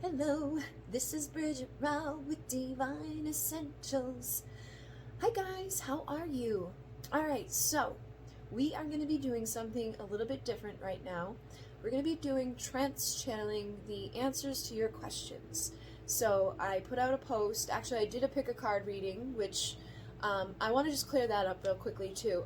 Hello, this is Bridget Rao with Divine Essentials. Hi guys, how are you? Alright, so we are going to be doing something a little bit different right now. We're going to be doing trance channeling the answers to your questions. So I put out a post, actually I did a pick a card reading, which I want to just clear that up real quickly too.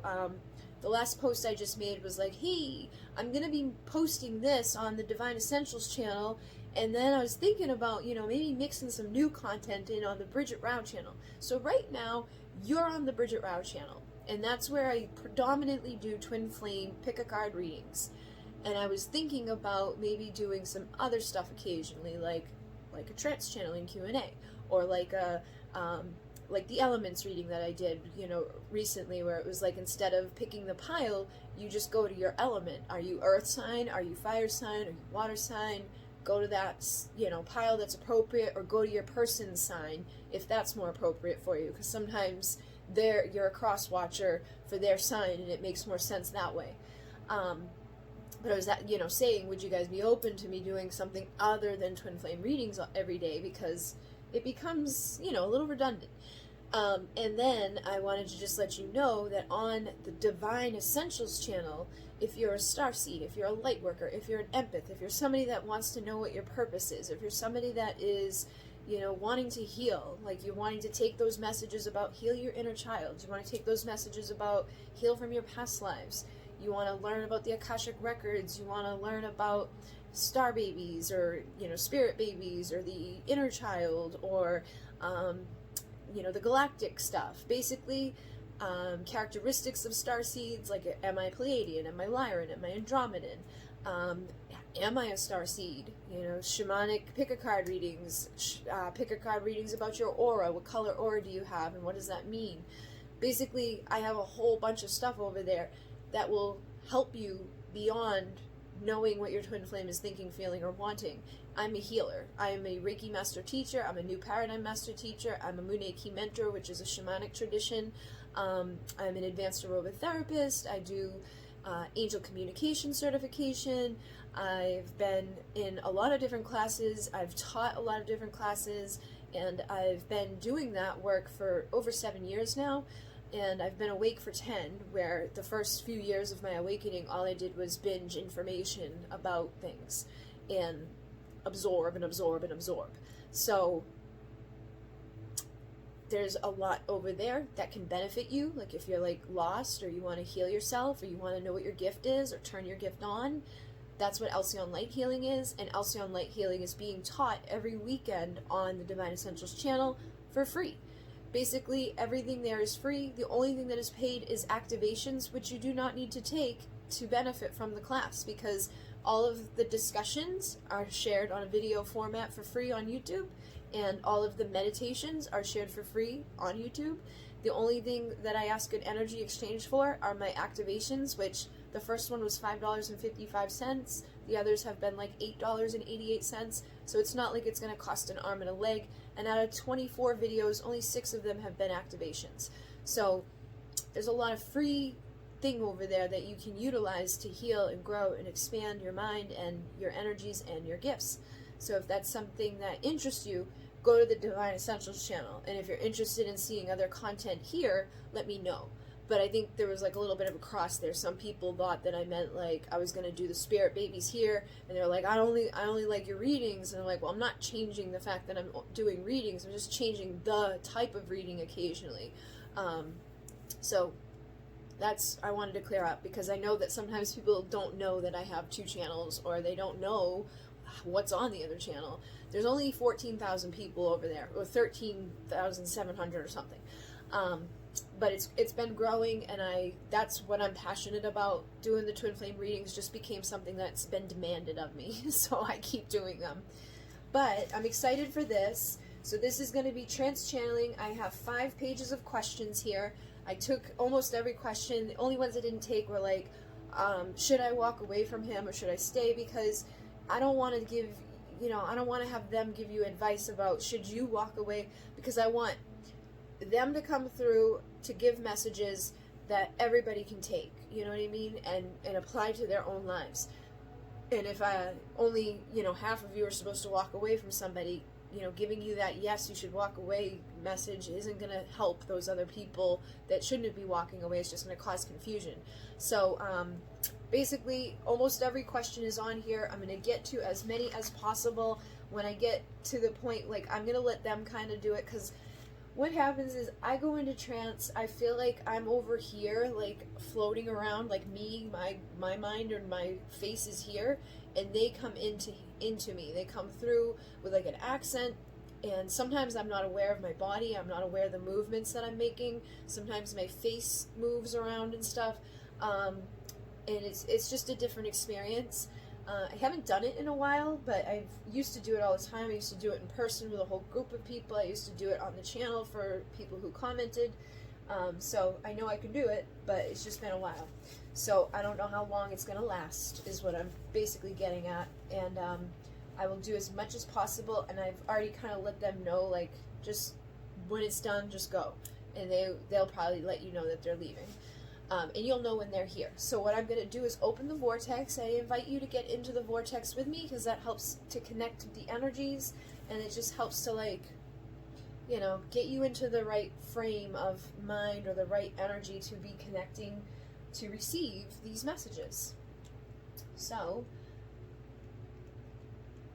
The last post I just made was like, hey, I'm going to be posting this on the Divine Essentials channel, and then I was thinking about, maybe mixing some new content in on the Bridget Rao channel. So right now, you're on the Bridget Rao channel, and that's where I predominantly do twin flame pick-a-card readings. And I was thinking about maybe doing some other stuff occasionally, like a trance channeling Q&A, or like the elements reading that I did, recently, where it was like, instead of picking the pile, you just go to your element. Are you earth sign? Are you fire sign? Are you water sign? Go to that, pile that's appropriate, or go to your person sign if that's more appropriate for you, because sometimes you're a cross watcher for their sign and it makes more sense that way. But I was saying, would you guys be open to me doing something other than twin flame readings every day, because it becomes, a little redundant. And then I wanted to just let you know that on the Divine Essentials channel, if you're a starseed, if you're a light worker, if you're an empath, if you're somebody that wants to know what your purpose is, if you're somebody that is, wanting to heal, like you're wanting to take those messages about heal your inner child, you want to take those messages about heal from your past lives, you want to learn about the Akashic records, you want to learn about star babies, or, spirit babies, or the inner child, or, the galactic stuff. Basically, characteristics of starseeds, like, am I Pleiadian, am I Lyran, am I Andromedan, am I a starseed, shamanic pick-a-card readings, pick-a-card readings about your aura, what color aura do you have, and what does that mean. Basically, I have a whole bunch of stuff over there that will help you beyond knowing what your twin flame is thinking, feeling, or wanting. I'm a healer. I am a Reiki Master Teacher. I'm a New Paradigm Master Teacher. I'm a MUNAY Key Mentor, which is a shamanic tradition. I'm an advanced aromatherapist. I do angel communication certification. I've been in a lot of different classes. I've taught a lot of different classes, and I've been doing that work for over 7 years now. And I've been awake for 10, where the first few years of my awakening, all I did was binge information about things and absorb and absorb and absorb. So there's a lot over there that can benefit you. Like if you're like lost, or you want to heal yourself, or you want to know what your gift is, or turn your gift on, that's what ALCYONE Light Healing is. And ALCYONE Light Healing is being taught every weekend on the Divine Essentials channel for free. Basically, everything there is free. The only thing that is paid is activations, which you do not need to take to benefit from the class, because all of the discussions are shared on a video format for free on YouTube, and all of the meditations are shared for free on YouTube. The only thing that I ask an energy exchange for are my activations, which the first one was $5.55. The others have been like $8.88. So it's not like it's going to cost an arm and a leg. And out of 24 videos, only 6 of them have been activations. So there's a lot of free thing over there that you can utilize to heal and grow and expand your mind and your energies and your gifts. So if that's something that interests you, go to the Divine Essentials channel. And if you're interested in seeing other content here, let me know. But I think there was like a little bit of a cross there. Some people thought that I meant like I was going to do the spirit babies here, and they're like, I only like your readings. And I'm like, well, I'm not changing the fact that I'm doing readings. I'm just changing the type of reading occasionally. So that's, I wanted to clear up, because I know that sometimes people don't know that I have 2 channels, or they don't know what's on the other channel. There's only 14,000 people over there, or 13,700 or something. But it's been growing, and that's what I'm passionate about. Doing the twin flame readings just became something that's been demanded of me, so I keep doing them. But I'm excited for this. So this is going to be trance channeling. I have 5 pages of questions here. I took almost every question. The only ones I didn't take were like, should I walk away from him, or should I stay? Because I don't want to give, I don't want to have them give you advice about should you walk away, because I want them to come through to give messages that everybody can take, you know what I mean, and apply to their own lives. And if only, half of you are supposed to walk away from somebody, giving you that yes, you should walk away message isn't going to help those other people that shouldn't be walking away. It's just going to cause confusion. So basically, almost every question is on here. I'm going to get to as many as possible. When I get to the point, like, I'm going to let them kind of do it, because what happens is I go into trance. I feel like I'm over here, like floating around, like me, my mind or my face is here, and they come into me. They come through with like an accent, and sometimes I'm not aware of my body. I'm not aware of the movements that I'm making. Sometimes my face moves around and stuff, and it's just a different experience. I haven't done it in a while, but I used to do it all the time. I used to do it in person with a whole group of people. I used to do it on the channel for people who commented. So I know I can do it, but it's just been a while. So I don't know how long it's going to last, is what I'm basically getting at. And I will do as much as possible, and I've already kind of let them know, like, just when it's done, just go. And they'll probably let you know that they're leaving. And you'll know when they're here. So what I'm going to do is open the vortex. I invite you to get into the vortex with me, because that helps to connect with the energies, and it just helps to, like, get you into the right frame of mind or the right energy to be connecting to receive these messages. So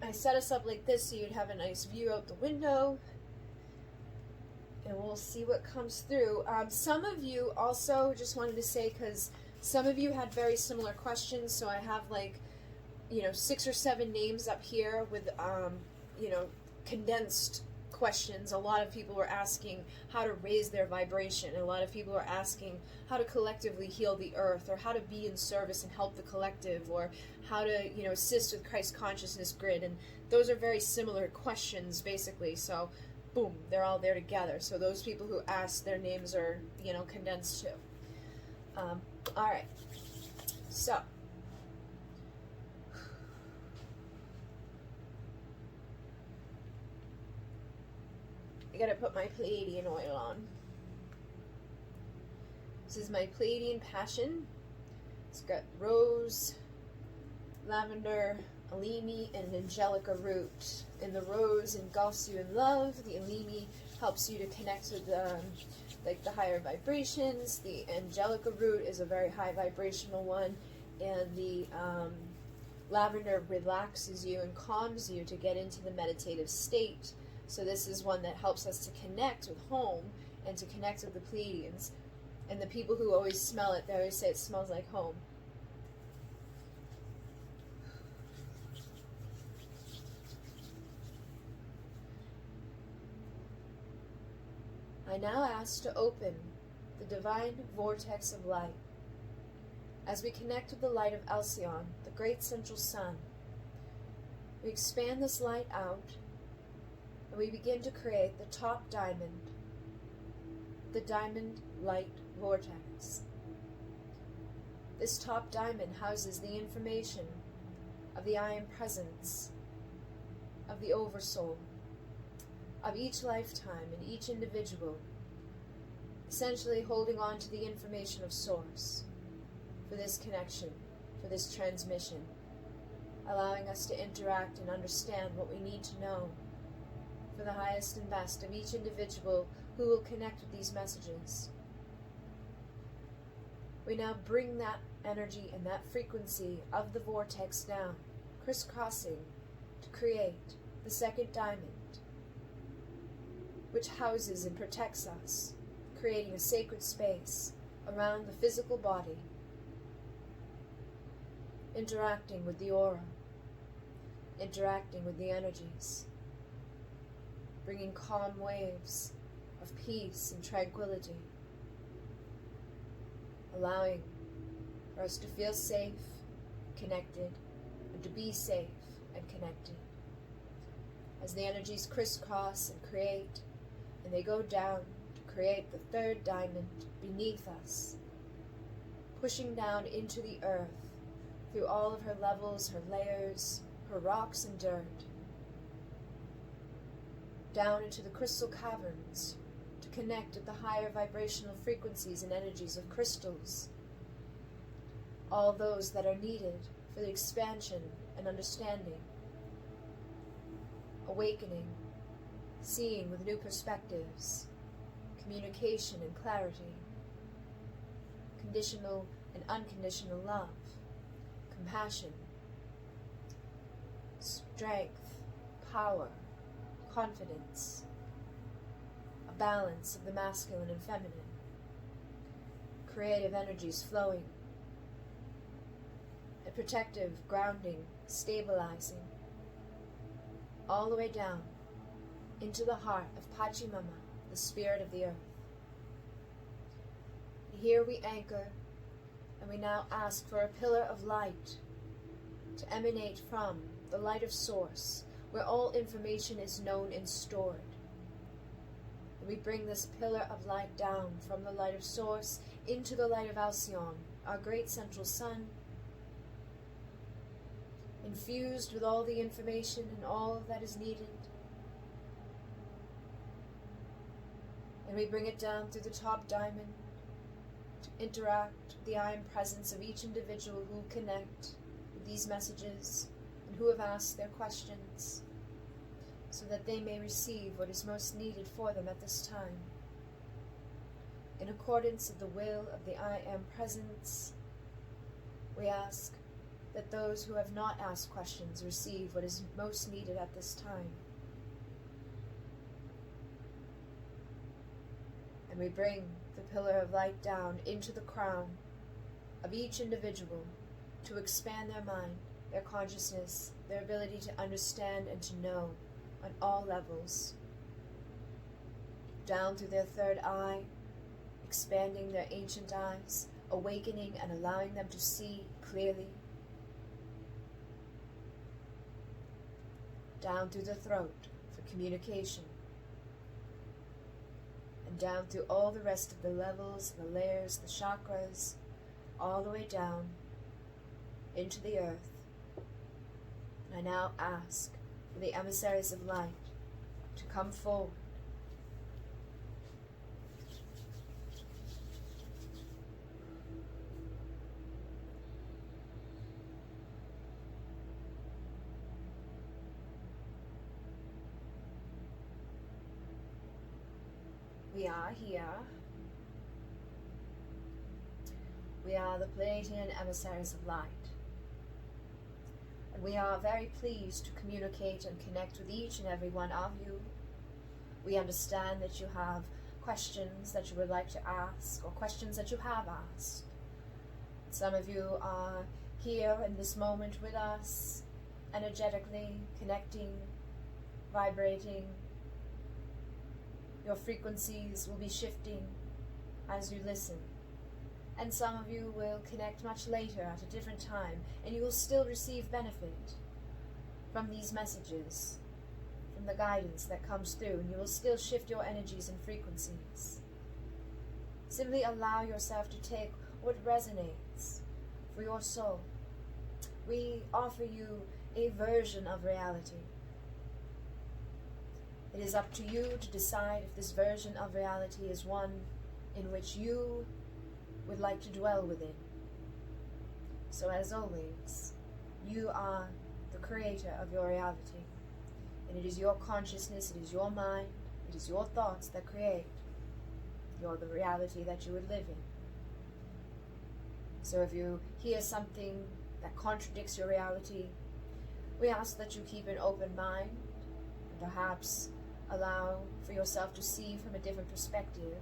I set us up like this so you'd have a nice view out the window. And we'll see what comes through. Some of you also, just wanted to say, because some of you had very similar questions, so I have like, 6 or 7 names up here with, condensed questions. A lot of people were asking how to raise their vibration. And a lot of people are asking how to collectively heal the earth, or how to be in service and help the collective, or how to, assist with Christ consciousness grid. And those are very similar questions, basically. So boom, they're all there together. So those people who asked, their names are, condensed too. All right. So I gotta put my Pleiadian oil on. This is my Pleiadian Passion. It's got rose, lavender, Alimi, and Angelica root. And the rose engulfs you in love. The Alimi helps you to connect with the higher vibrations. The Angelica root is a very high vibrational one, and the lavender relaxes you and calms you to get into the meditative state. So this is one that helps us to connect with home and to connect with the Pleiadians. And the people who always smell it, they always say it smells like home. I now ask to open the divine vortex of light. As we connect with the light of ALCYONE, the great central sun, we expand this light out, and we begin to create the top diamond, the diamond light vortex. This top diamond houses the information of the I Am Presence, of the Oversoul, of each lifetime and each individual, essentially holding on to the information of Source for this connection, for this transmission, allowing us to interact and understand what we need to know for the highest and best of each individual who will connect with these messages. We now bring that energy and that frequency of the vortex down, crisscrossing, to create the second diamond, which houses and protects us, creating a sacred space around the physical body, interacting with the aura, interacting with the energies, bringing calm waves of peace and tranquility, allowing for us to feel safe, connected, and to be safe and connected. As the energies crisscross and create, and they go down to create the third diamond beneath us, pushing down into the earth through all of her levels, her layers, her rocks and dirt, down into the crystal caverns to connect with the higher vibrational frequencies and energies of crystals, all those that are needed for the expansion and understanding, awakening, seeing with new perspectives, communication and clarity, conditional and unconditional love, compassion, strength, power, confidence, a balance of the masculine and feminine, creative energies flowing, a protective, grounding, stabilizing, all the way down into the heart of Pachamama, the spirit of the earth. Here we anchor, and we now ask for a pillar of light to emanate from the light of source, where all information is known and stored. And we bring this pillar of light down from the light of source into the light of ALCYONE, our great central sun, infused with all the information and all that is needed. And we bring it down through the top diamond to interact with the I Am presence of each individual who will connect with these messages and who have asked their questions, so that they may receive what is most needed for them at this time. In accordance with the will of the I Am presence, we ask that those who have not asked questions receive what is most needed at this time. And we bring the pillar of light down into the crown of each individual to expand their mind, their consciousness, their ability to understand and to know on all levels. Down through their third eye, expanding their ancient eyes, awakening and allowing them to see clearly. Down through the throat for communication. And down through all the rest of the levels, the layers, the chakras, all the way down into the earth. And I now ask for the emissaries of light to come forward. We are here. We are the Pleiadian Emissaries of Light. And we are very pleased to communicate and connect with each and every one of you. We understand that you have questions that you would like to ask, or questions that you have asked. Some of you are here in this moment with us, energetically connecting, vibrating. Your frequencies will be shifting as you listen. And some of you will connect much later at a different time, and you will still receive benefit from these messages, from the guidance that comes through, and you will still shift your energies and frequencies. Simply allow yourself to take what resonates for your soul. We offer you a version of reality. It is up to you to decide if this version of reality is one in which you would like to dwell within. So as always, you are the creator of your reality. And it is your consciousness, it is your mind, it is your thoughts that create the reality that you would live in. So if you hear something that contradicts your reality, we ask that you keep an open mind and perhaps allow for yourself to see from a different perspective.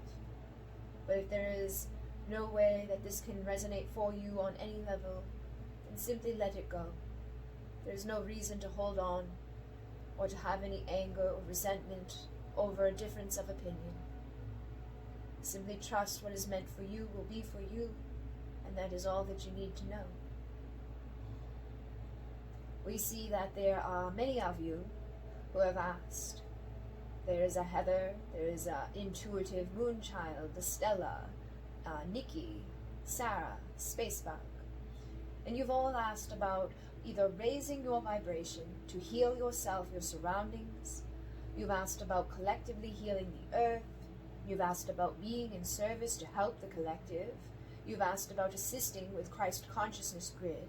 But if there is no way that this can resonate for you on any level, then simply let it go. There is no reason to hold on or to have any anger or resentment over a difference of opinion. Simply trust what is meant for you will be for you, and that is all that you need to know. We see that there are many of you who have asked. There is a Heather, there is a Intuitive Moonchild, the Stella, Nikki, Sarah, Spacebug. And you've all asked about either raising your vibration to heal yourself, your surroundings. You've asked about collectively healing the earth. You've asked about being in service to help the collective. You've asked about assisting with Christ Consciousness Grid.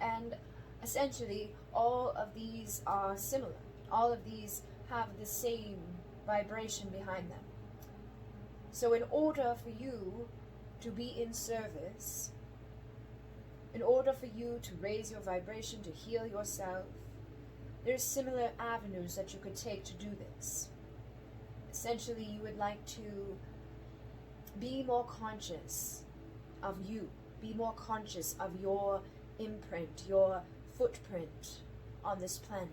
And Essentially, all of these are similar. All of these have the same vibration behind them. So in order for you to be in service, in order for you to raise your vibration, to heal yourself, there's similar avenues that you could take to do this. Essentially, you would like to be more conscious of you, be more conscious of your imprint, your footprint on this planet.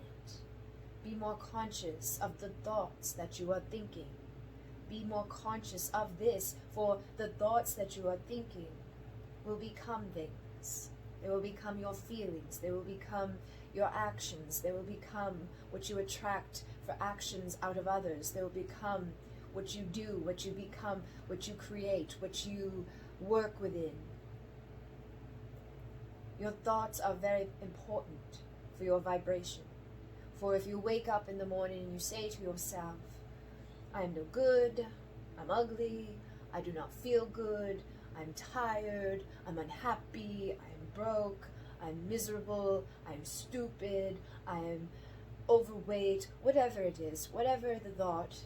Be more conscious of the thoughts that you are thinking. Be more conscious of this, for the thoughts that you are thinking will become things. They will become your feelings. They will become your actions. They will become what you attract for actions out of others. They will become what you do, what you become, what you create, what you work within. Your thoughts are very important for your vibration. For if you wake up in the morning and you say to yourself, I am no good, I'm ugly, I do not feel good, I'm tired, I'm unhappy, I'm broke, I'm miserable, I'm stupid, I'm overweight, whatever it is, whatever the thought,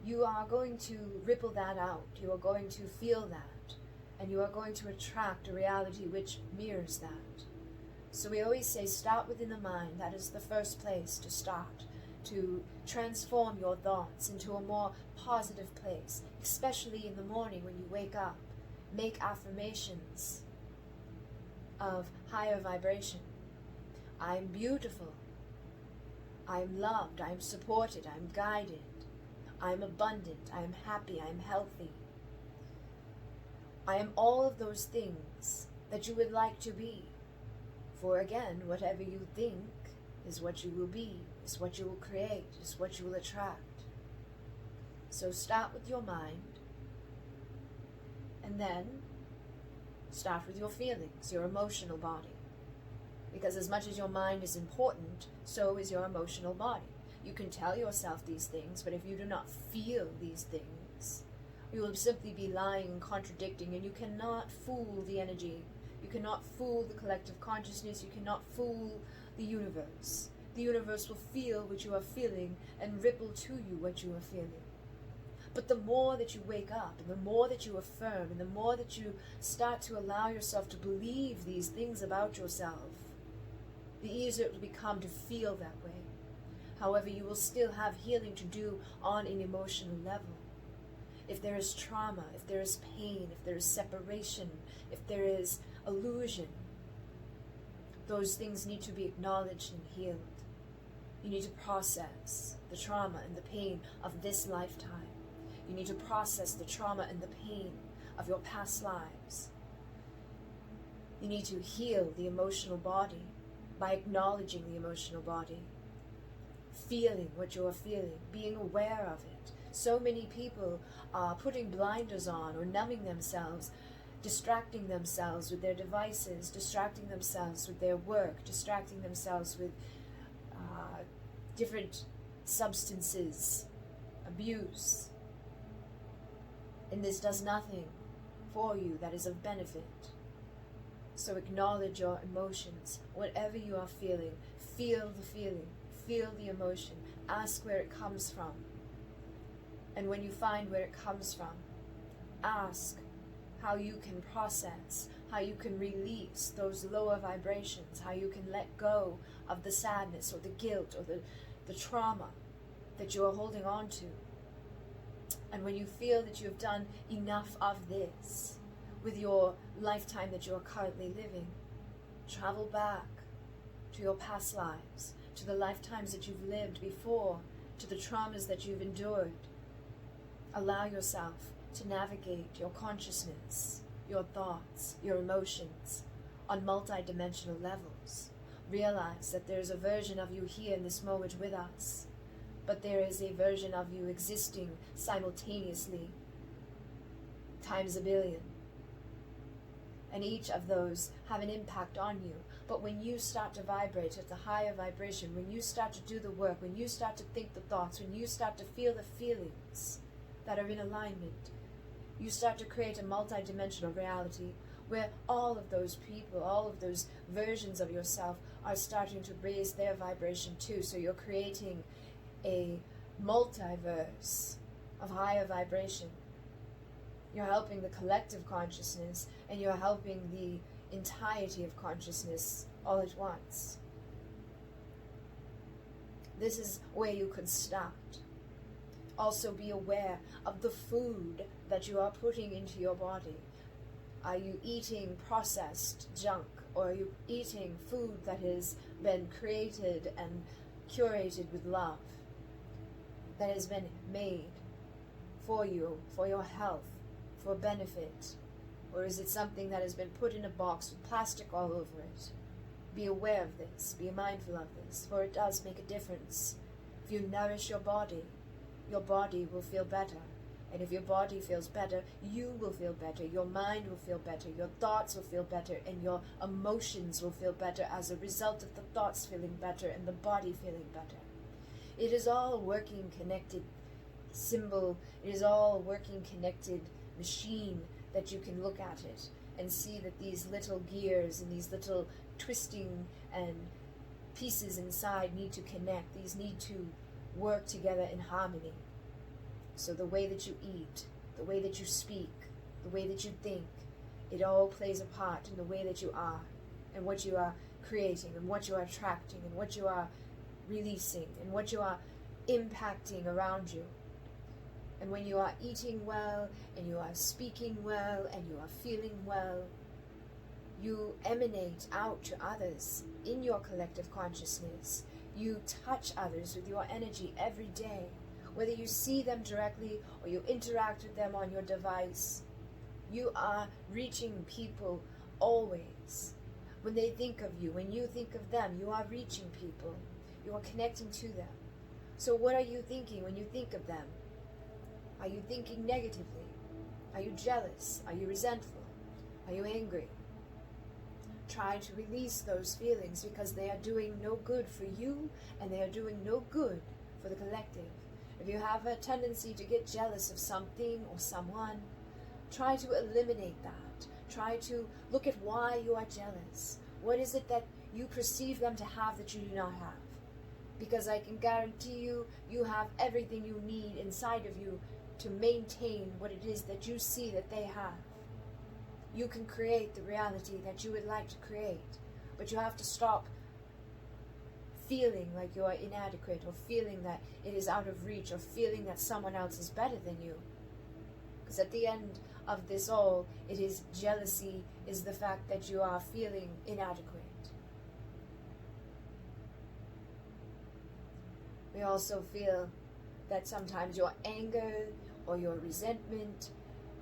you are going to ripple that out. You are going to feel that. And you are going to attract a reality which mirrors that. So we always say, start within the mind. That is the first place to start, to transform your thoughts into a more positive place, especially in the morning when you wake up. Make affirmations of higher vibration. I'm beautiful. I'm loved. I'm supported. I'm guided. I'm abundant. I'm happy. I'm healthy. I am all of those things that you would like to be. For again, whatever you think is what you will be, is what you will create, is what you will attract. So start with your mind, and then start with your feelings, your emotional body. Because as much as your mind is important, so is your emotional body. You can tell yourself these things, but if you do not feel these things, you will simply be lying and contradicting, and you cannot fool the energy. You cannot fool the collective consciousness. You cannot fool the universe. The universe will feel what you are feeling and ripple to you what you are feeling. But the more that you wake up, and the more that you affirm, and the more that you start to allow yourself to believe these things about yourself, the easier it will become to feel that way. However, you will still have healing to do on an emotional level. If there is trauma, if there is pain, if there is separation, if there is illusion, those things need to be acknowledged and healed. You need to process the trauma and the pain of this lifetime. You need to process the trauma and the pain of your past lives. You need to heal the emotional body by acknowledging the emotional body, feeling what you are feeling, being aware of it. So many people are putting blinders on or numbing themselves, distracting themselves with their devices, distracting themselves with their work, distracting themselves with different substances, abuse. And this does nothing for you that is of benefit. So acknowledge your emotions. Whatever you are feeling, feel the feeling, feel the emotion, ask where it comes from. And when you find where it comes from, ask how you can process, how you can release those lower vibrations, how you can let go of the sadness or the guilt or the trauma that you are holding on to. And when you feel that you have done enough of this with your lifetime that you are currently living, travel back to your past lives, to the lifetimes that you've lived before, to the traumas that you've endured. Allow yourself to navigate your consciousness, your thoughts, your emotions on multi-dimensional levels. Realize that there's a version of you here in this moment with us, but there is a version of you existing simultaneously, times a billion. And each of those have an impact on you. But when you start to vibrate at the higher vibration, when you start to do the work, when you start to think the thoughts, when you start to feel the feelings that are in alignment, you start to create a multi-dimensional reality where all of those people, all of those versions of yourself are starting to raise their vibration too. So you're creating a multiverse of higher vibration. You're helping the collective consciousness, and you're helping the entirety of consciousness all at once. This is where you could start. Also be aware of the food that you are putting into your body. Are you eating processed junk, or are you eating food that has been created and curated with love, that has been made for you, for your health, for benefit? Or is it something that has been put in a box with plastic all over it? Be aware of this, be mindful of this, for it does make a difference. If you nourish your body will feel better. And if your body feels better, you will feel better, your mind will feel better, your thoughts will feel better, and your emotions will feel better as a result of the thoughts feeling better and the body feeling better. It is all a working, connected symbol. It is all a working, connected machine that you can look at it and see that these little gears and these little twisting and pieces inside need to connect. These need to work together in harmony. So the way that you eat, the way that you speak, the way that you think, it all plays a part in the way that you are, and what you are creating, and what you are attracting, and what you are releasing, and what you are impacting around you. And when you are eating well, and you are speaking well, and you are feeling well, you emanate out to others in your collective consciousness. You touch others with your energy every day. Whether you see them directly or you interact with them on your device, you are reaching people always. When they think of you, when you think of them, you are reaching people. You are connecting to them. So what are you thinking when you think of them? Are you thinking negatively? Are you jealous? Are you resentful? Are you angry? Try to release those feelings, because they are doing no good for you, and they are doing no good for the collective. If you have a tendency to get jealous of something or someone, try to eliminate that. Try to look at why you are jealous. What is it that you perceive them to have that you do not have? Because I can guarantee you, you have everything you need inside of you to maintain what it is that you see that they have. You can create the reality that you would like to create, but you have to stop feeling like you are inadequate, or feeling that it is out of reach, or feeling that someone else is better than you. Because at the end of this all, it is jealousy, is the fact that you are feeling inadequate. We also feel that sometimes your anger or your resentment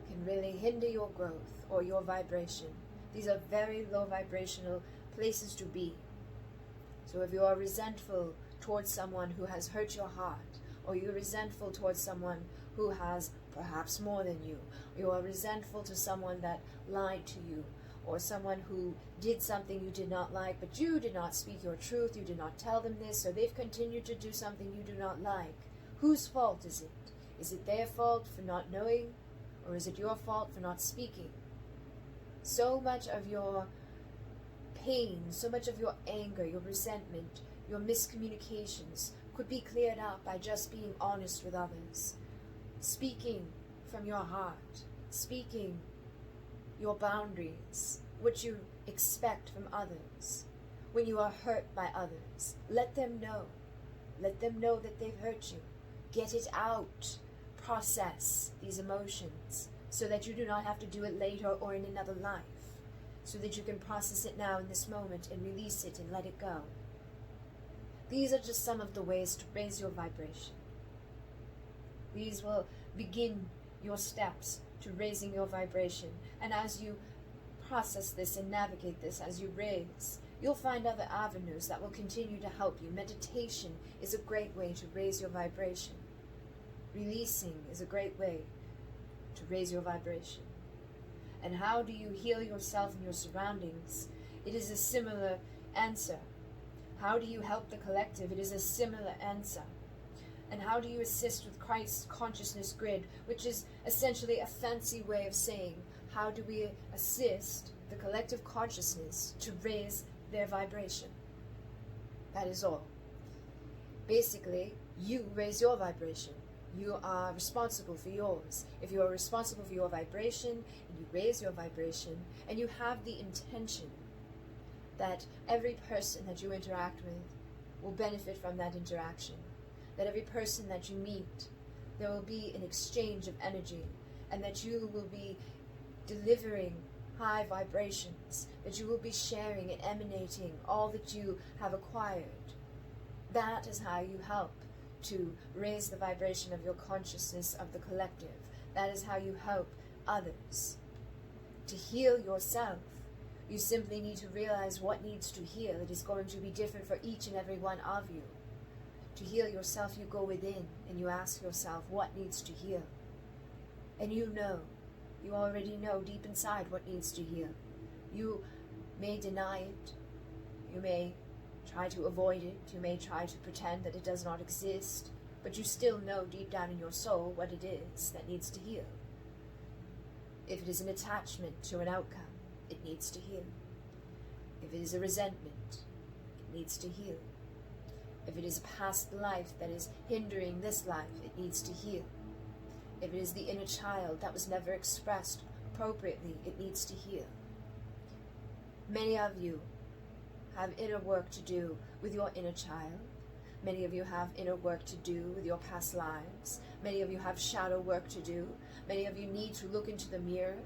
can really hinder your growth or your vibration. These are very low vibrational places to be. So if you are resentful towards someone who has hurt your heart, or you're resentful towards someone who has perhaps more than you, or you are resentful to someone that lied to you, or someone who did something you did not like, but you did not speak your truth, you did not tell them this, so they've continued to do something you do not like. Whose fault is it? Is it their fault for not knowing, or is it your fault for not speaking? So much of your pain, so much of your anger, your resentment, your miscommunications could be cleared up by just being honest with others. Speaking from your heart, speaking your boundaries, what you expect from others. When you are hurt by others, let them know. Let them know that they've hurt you. Get it out. Process these emotions so that you do not have to do it later or in another life. So that you can process it now in this moment and release it and let it go. These are just some of the ways to raise your vibration. These will begin your steps to raising your vibration. And as you process this and navigate this, as you raise, you'll find other avenues that will continue to help you. Meditation is a great way to raise your vibration. Releasing is a great way to raise your vibration. And how do you heal yourself and your surroundings? It is a similar answer. How do you help the collective? It is a similar answer. And how do you assist with Christ's consciousness grid, which is essentially a fancy way of saying, how do we assist the collective consciousness to raise their vibration. That is all. Basically, you raise your vibration. You are responsible for yours. If you are responsible for your vibration, and you raise your vibration, and you have the intention that every person that you interact with will benefit from that interaction, that every person that you meet, there will be an exchange of energy, and that you will be delivering high vibrations, that you will be sharing and emanating all that you have acquired. That is how you help to raise the vibration of your consciousness of the collective. That is how you help others. To heal yourself, you simply need to realize what needs to heal. It is going to be different for each and every one of you. To heal yourself, you go within and you ask yourself what needs to heal. And you already know deep inside what needs to heal. You may deny it. You may try to avoid it. You may try to pretend that it does not exist. But you still know deep down in your soul what it is that needs to heal. If it is an attachment to an outcome, it needs to heal. If it is a resentment, it needs to heal. If it is a past life that is hindering this life, it needs to heal. If it is the inner child that was never expressed appropriately, it needs to heal. Many of you have inner work to do with your inner child. Many of you have inner work to do with your past lives. Many of you have shadow work to do. Many of you need to look into the mirror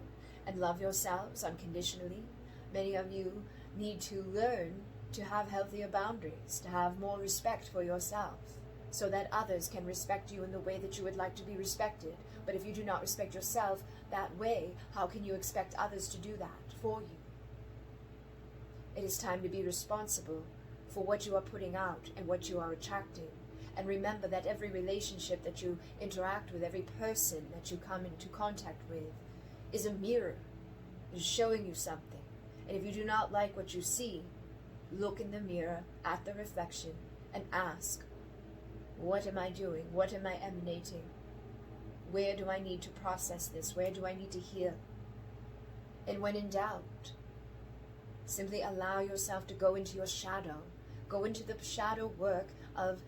and love yourselves unconditionally. Many of you need to learn to have healthier boundaries, to have more respect for yourself, so that others can respect you in the way that you would like to be respected. But if you do not respect yourself that way, how can you expect others to do that for you? It is time to be responsible for what you are putting out and what you are attracting. And remember that every relationship that you interact with, every person that you come into contact with, is a mirror. It is showing you something. And if you do not like what you see, look in the mirror at the reflection and ask, what am I doing? What am I emanating? Where do I need to process this? Where do I need to heal? And when in doubt, simply allow yourself to go into your shadow. Go into the shadow work of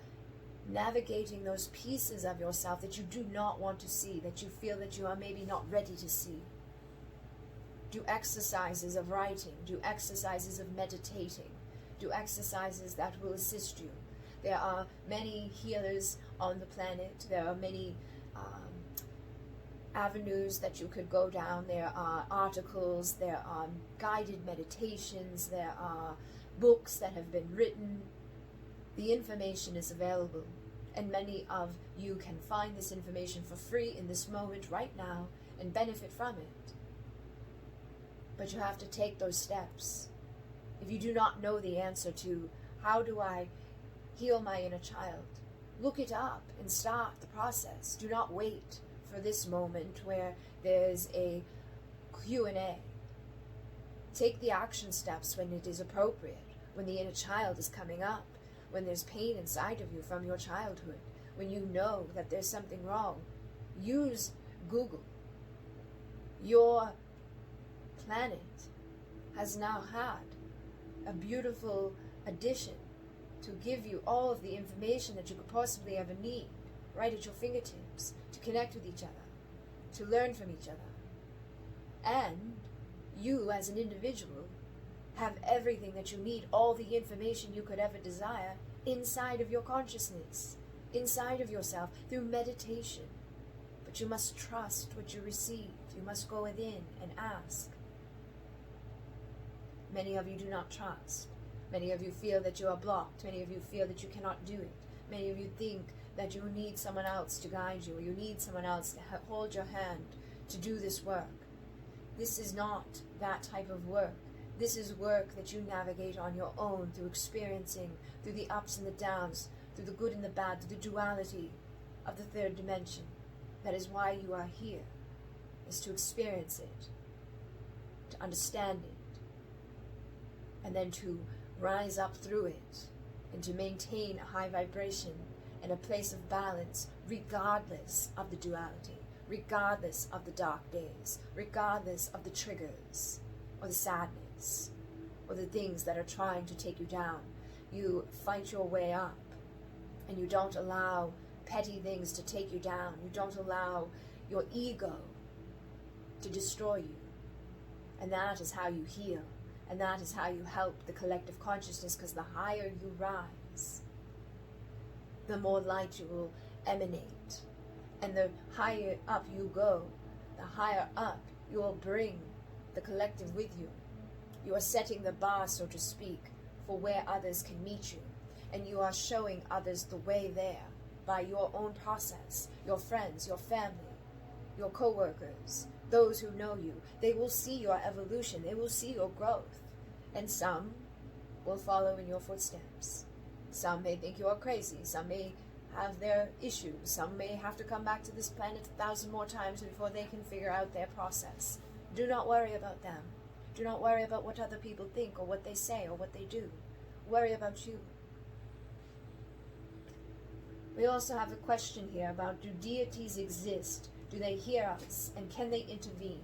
navigating those pieces of yourself that you do not want to see, that you feel that you are maybe not ready to see. Do exercises of writing. Do exercises of meditating. Do exercises that will assist you. There are many healers on the planet. There are many avenues that you could go down. There are articles, there are guided meditations, there are books that have been written. The information is available, and many of you can find this information for free in this moment right now and benefit from it. But you have to take those steps. If you do not know the answer to how do I heal my inner child, look it up and start the process. Do not wait for this moment where there's a Q&A. Take the action steps when it is appropriate, when the inner child is coming up, when there's pain inside of you from your childhood, when you know that there's something wrong. Use Google. Your planet has now had a beautiful addition to give you all of the information that you could possibly ever need right at your fingertips, to connect with each other, to learn from each other. And you as an individual have everything that you need, all the information you could ever desire inside of your consciousness, inside of yourself, through meditation. But you must trust what you receive. You must go within and ask. Many of you do not trust. Many of you feel that you are blocked. Many of you feel that you cannot do it. Many of you think that you need someone else to guide you, or you need someone else to hold your hand to do this work. This is not that type of work. This is work that you navigate on your own, through experiencing, through the ups and the downs, through the good and the bad, through the duality of the third dimension. That is why you are here, is to experience it, to understand it, and then to rise up through it, and to maintain a high vibration and a place of balance, regardless of the duality, regardless of the dark days, regardless of the triggers. or the sadness, or the things that are trying to take you down. You fight your way up, and you don't allow petty things to take you down. You don't allow your ego to destroy you. And that is how you heal. And that is how you help the collective consciousness, because the higher you rise, the more light you will emanate. And the higher up you go, the higher up you will bring the collective with you. You are setting the bar, so to speak, for where others can meet you. And you are showing others the way there by your own process. Your friends, your family, your co-workers, those who know you. They will see your evolution. They will see your growth. And some will follow in your footsteps. Some may think you are crazy. Some may have their issues. Some may have to come back to this planet 1,000 more times before they can figure out their process. Do not worry about them. Do not worry about what other people think or what they say or what they do. Worry about you. We also have a question here about, do deities exist? Do they hear us? And can they intervene?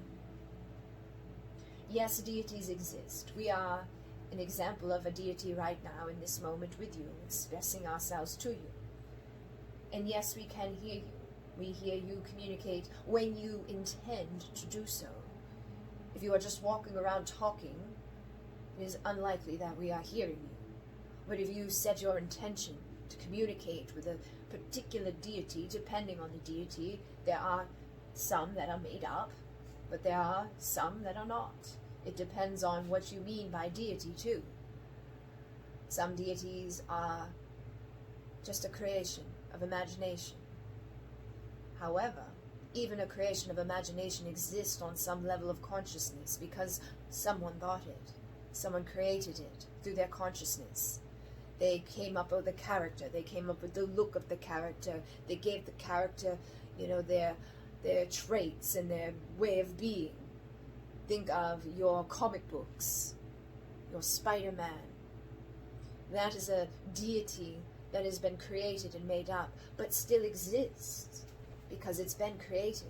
Yes, deities exist. We are an example of a deity right now in this moment with you, expressing ourselves to you. And yes, we can hear you. We hear you communicate when you intend to do so. If you are just walking around talking, it is unlikely that we are hearing you. But if you set your intention to communicate with a particular deity, depending on the deity, there are some that are made up, but there are some that are not. It depends on what you mean by deity too. Some deities are just a creation of imagination. However, even a creation of imagination exists on some level of consciousness because someone thought it. Someone created it through their consciousness. They came up with the character. They came up with the look of the character. They gave the character, their traits and their way of being. Think of your comic books, your Spider-Man. That is a deity that has been created and made up, but still exists because it's been created.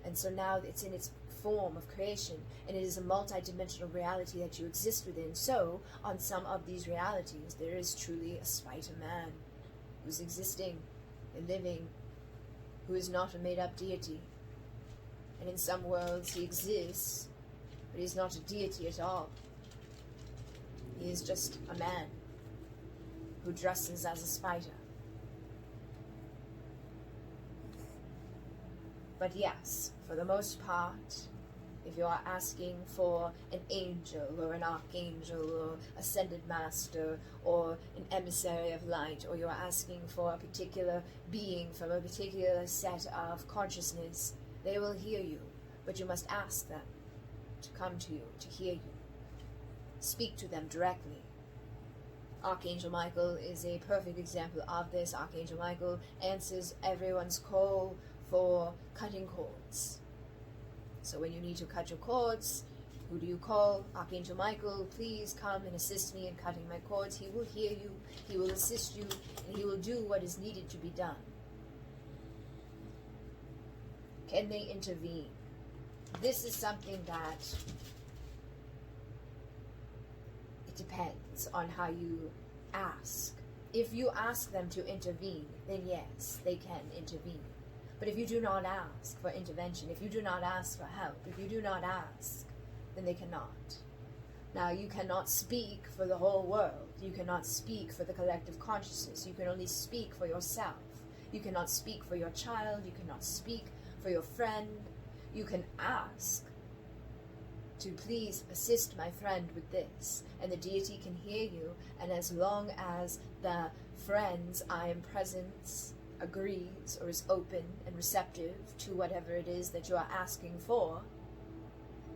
And so now it's in its form of creation, and it is a multi-dimensional reality that you exist within. So, on some of these realities, there is truly a Spider-Man who's existing and living, who is not a made-up deity. And in some worlds, he exists, but he's not a deity at all. He is just a man who dresses as a spider. But yes, for the most part, if you are asking for an angel or an archangel or ascended master or an emissary of light, or you are asking for a particular being from a particular set of consciousness, they will hear you, but you must ask them to come to you, to hear you. Speak to them directly. Archangel Michael is a perfect example of this. Archangel Michael answers everyone's call for cutting cords. So when you need to cut your cords, who do you call? Archangel Michael, please come and assist me in cutting my cords. He will hear you, he will assist you, and he will do what is needed to be done. Can they intervene? This is something that it depends on how you ask. If you ask them to intervene, then yes, they can intervene. But if you do not ask for intervention, if you do not ask for help, if you do not ask, then they cannot. Now, you cannot speak for the whole world. You cannot speak for the collective consciousness. You can only speak for yourself. You cannot speak for your child. You cannot speak for your friend. You can ask to please assist my friend with this, and the deity can hear you, and as long as the friend's I am presence agrees or is open and receptive to whatever it is that you are asking for,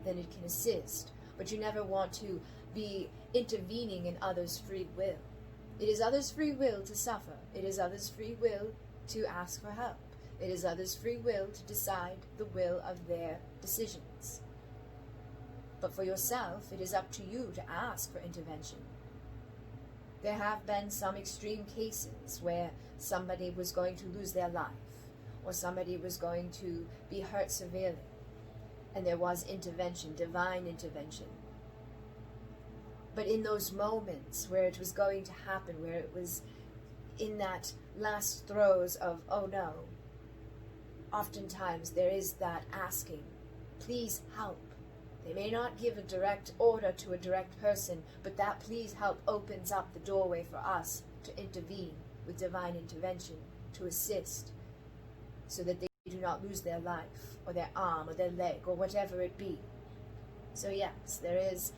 then it can assist. But you never want to be intervening in others' free will. It is others' free will to suffer. It is others' free will to ask for help. It is others' free will to decide the will of their decisions. But for yourself, it is up to you to ask for intervention. There have been some extreme cases where somebody was going to lose their life, or somebody was going to be hurt severely, and there was intervention, divine intervention, But in those moments where it was going to happen, where it was in that last throes of, oh no, oftentimes there is that asking, please help. They may not give a direct order to a direct person, but that please help opens up the doorway for us to intervene with divine intervention, to assist, so that they do not lose their life, or their arm, or their leg, or whatever it be. So yes, there is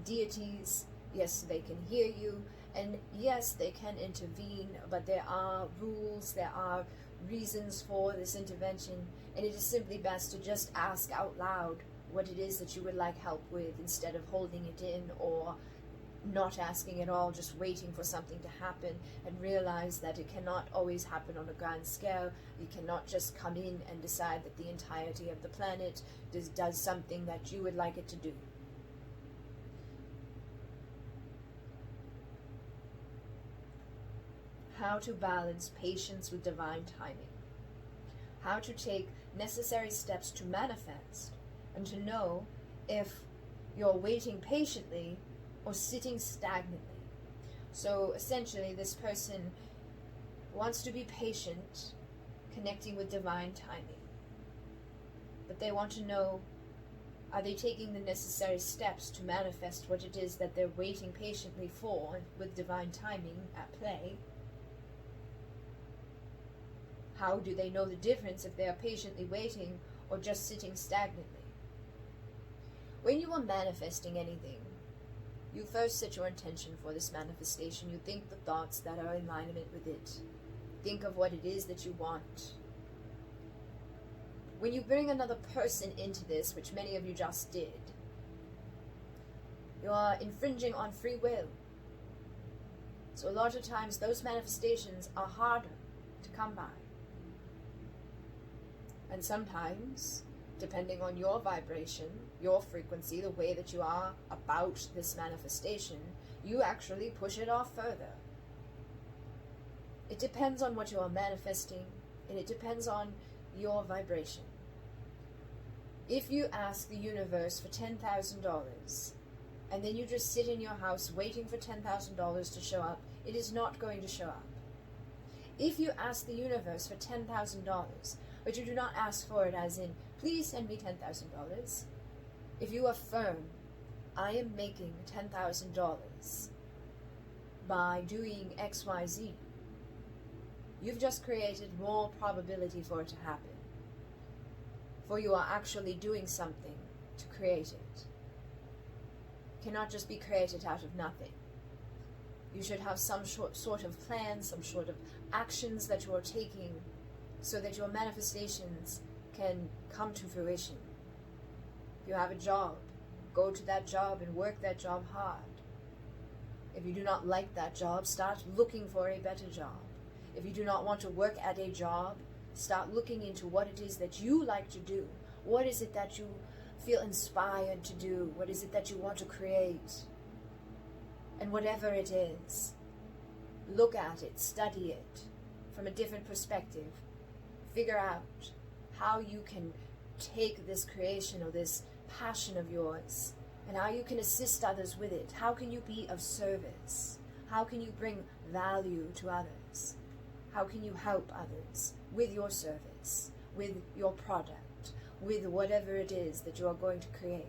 deities, yes, they can hear you, and yes, they can intervene, but there are rules, there are reasons for this intervention, and it is simply best to just ask out loud what it is that you would like help with, instead of holding it in or not asking at all, just waiting for something to happen, and realize that it cannot always happen on a grand scale. You cannot just come in and decide that the entirety of the planet does something that you would like it to do. How to balance patience with divine timing. How to take necessary steps to manifest, and to know if you're waiting patiently or sitting stagnantly. So essentially, this person wants to be patient, connecting with divine timing. But they want to know, are they taking the necessary steps to manifest what it is that they're waiting patiently for, with divine timing at play? How do they know the difference if they are patiently waiting or just sitting stagnantly? When you are manifesting anything, you first set your intention for this manifestation. You think the thoughts that are in alignment with it. Think of what it is that you want. When you bring another person into this, which many of you just did, you are infringing on free will. So a lot of times those manifestations are harder to come by. And sometimes, depending on your vibration, your frequency, the way that you are about this manifestation, you actually push it off further. It depends on what you are manifesting, and it depends on your vibration. If you ask the universe for $10,000, and then you just sit in your house waiting for $10,000 to show up, it is not going to show up. If you ask the universe for $10,000, but you do not ask for it as in, please send me $10,000. If you affirm, I am making $10,000 by doing XYZ, you've just created more probability for it to happen. For you are actually doing something to create it. It cannot just be created out of nothing. You should have some sort of plan, some sort of actions that you are taking, so that your manifestations can come to fruition. If you have a job, go to that job and work that job hard. If you do not like that job, start looking for a better job. If you do not want to work at a job, start looking into what it is that you like to do. What is it that you feel inspired to do? What is it that you want to create? And whatever it is, look at it, study it from a different perspective. Figure out how you can take this creation or this passion of yours, and how you can assist others with it. How can you be of service? How can you bring value to others? How can you help others with your service, with your product, with whatever it is that you are going to create?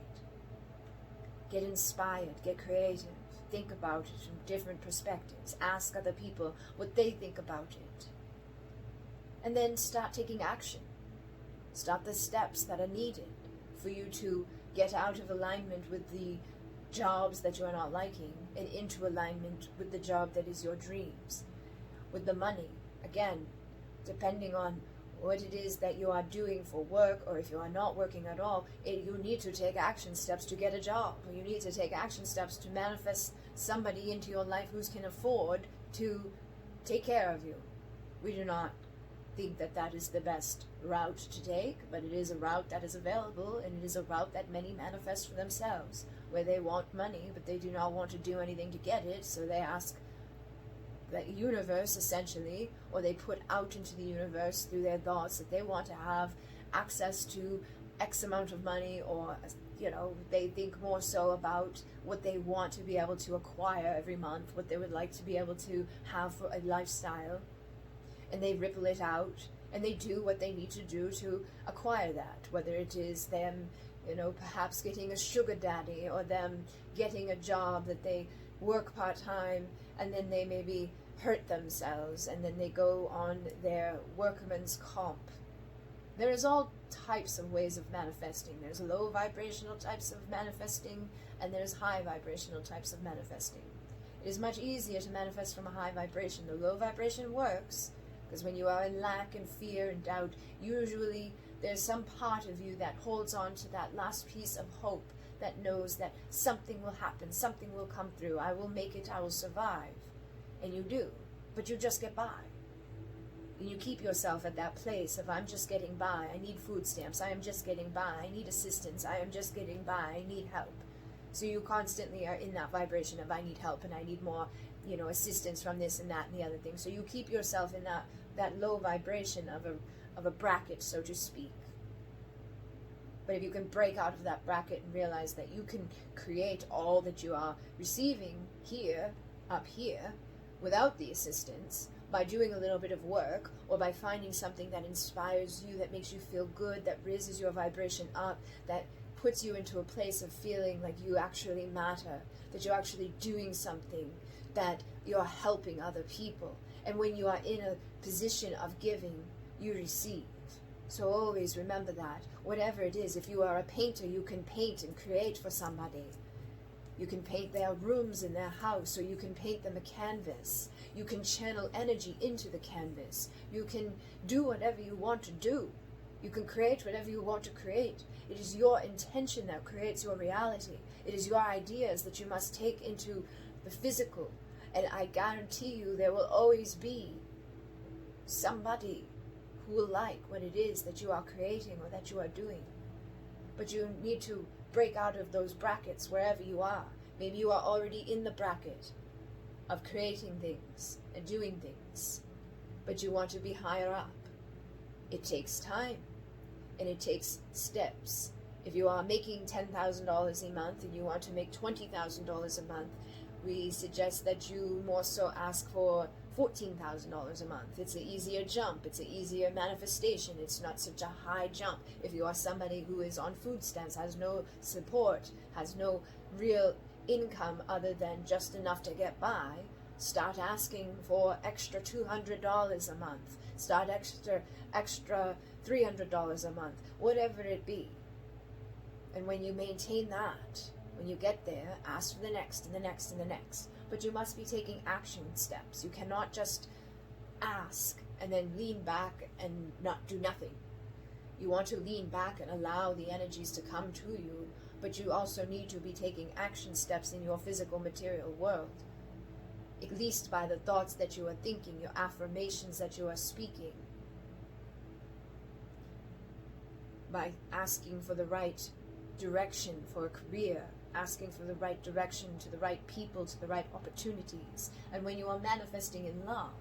Get inspired, get creative, think about it from different perspectives, ask other people what they think about it, and then start taking action. Start the steps that are needed for you to get out of alignment with the jobs that you are not liking and into alignment with the job that is your dreams. With the money, again, depending on what it is that you are doing for work, or if you are not working at all, you need to take action steps to get a job, or you need to take action steps to manifest somebody into your life who can afford to take care of you. We do not think that that is the best route to take, but it is a route that is available, and it is a route that many manifest for themselves, where they want money, but they do not want to do anything to get it, so they ask the universe, essentially, or they put out into the universe through their thoughts that they want to have access to X amount of money, or they think more so about what they want to be able to acquire every month, what they would like to be able to have for a lifestyle, and they ripple it out, and they do what they need to do to acquire that, whether it is them, perhaps getting a sugar daddy, or them getting a job that they work part-time, and then they maybe hurt themselves, and then they go on their workman's comp. There is all types of ways of manifesting. There's low vibrational types of manifesting, and there's high vibrational types of manifesting. It is much easier to manifest from a high vibration. The low vibration works, because when you are in lack and fear and doubt, usually there's some part of you that holds on to that last piece of hope, that knows that something will happen, something will come through, I will make it, I will survive. And you do, but you just get by. And you keep yourself at that place of, I'm just getting by, I need food stamps, I am just getting by, I need assistance, I am just getting by, I need help. So you constantly are in that vibration of, I need help and I need more, assistance from this and that and the other thing. So you keep yourself in that low vibration of a bracket, so to speak. But if you can break out of that bracket and realize that you can create all that you are receiving here, up here, without the assistance, by doing a little bit of work, or by finding something that inspires you, that makes you feel good, that raises your vibration up, that puts you into a place of feeling like you actually matter, that you're actually doing something, that you're helping other people. And when you are in a position of giving, you receive. So always remember that. Whatever it is, if you are a painter, you can paint and create for somebody. You can paint their rooms in their house, or you can paint them a canvas. You can channel energy into the canvas. You can do whatever you want to do. You can create whatever you want to create. It is your intention that creates your reality. It is your ideas that you must take into the physical. And I guarantee you there will always be somebody who will like what it is that you are creating or that you are doing. But you need to break out of those brackets wherever you are. Maybe you are already in the bracket of creating things and doing things, but you want to be higher up. It takes time, and it takes steps. If you are making $10,000 a month and you want to make $20,000 a month, we suggest that you more so ask for $14,000 a month. It's an easier jump. It's an easier manifestation. It's not such a high jump. If you are somebody who is on food stamps, has no support, has no real income other than just enough to get by, start asking for extra $200 a month. Start extra $300 a month, whatever it be. And when you maintain that, when you get there, ask for the next and the next and the next. But you must be taking action steps. You cannot just ask and then lean back and not do nothing. You want to lean back and allow the energies to come to you, but you also need to be taking action steps in your physical material world. At least by the thoughts that you are thinking, your affirmations that you are speaking. By asking for the right direction for a career, asking for the right direction to the right people, to the right opportunities. And when you are manifesting in love,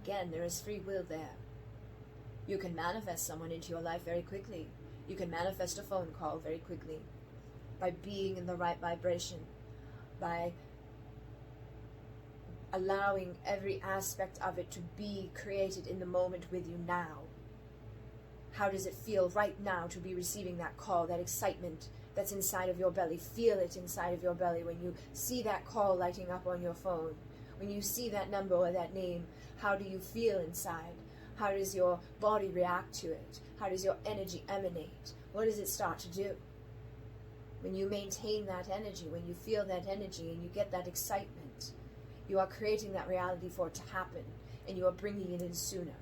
again, there is free will there. You can manifest someone into your life very quickly. You can manifest a phone call very quickly by being in the right vibration, by allowing every aspect of it to be created in the moment with you now. How does it feel right now to be receiving that call, that excitement that's inside of your belly? Feel it inside of your belly when you see that call lighting up on your phone. When you see that number or that name, how do you feel inside? How does your body react to it? How does your energy emanate? What does it start to do? When you maintain that energy, when you feel that energy and you get that excitement, you are creating that reality for it to happen, and you are bringing it in sooner.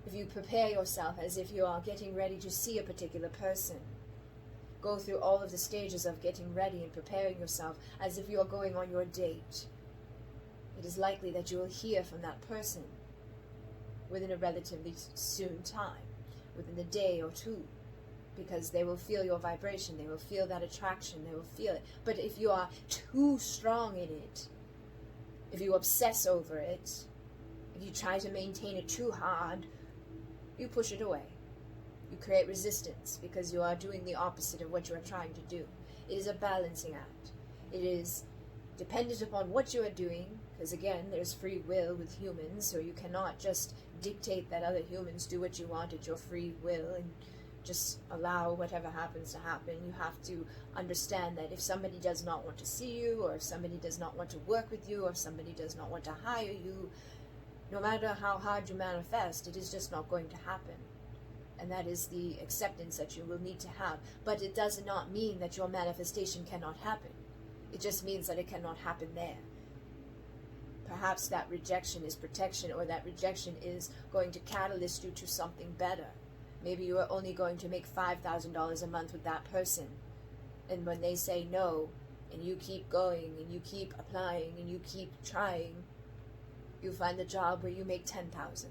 If you prepare yourself as if you are getting ready to see a particular person, go through all of the stages of getting ready and preparing yourself as if you are going on your date, it is likely that you will hear from that person within a relatively soon time, within a day or two, because they will feel your vibration, they will feel that attraction, they will feel it. But if you are too strong in it, if you obsess over it, if you try to maintain it too hard, you push it away. You create resistance because you are doing the opposite of what you are trying to do. It is a balancing act. It is dependent upon what you are doing, because again, there's free will with humans, so you cannot just dictate that other humans do what you want at your free will and just allow whatever happens to happen. You have to understand that if somebody does not want to see you, or if somebody does not want to work with you, or if somebody does not want to hire you, no matter how hard you manifest, it is just not going to happen. And that is the acceptance that you will need to have. But it does not mean that your manifestation cannot happen. It just means that it cannot happen there. Perhaps that rejection is protection, or that rejection is going to catalyst you to something better. Maybe you are only going to make $5,000 a month with that person. And when they say no, and you keep going, and you keep applying, and you keep trying, you find the job where you make $10,000.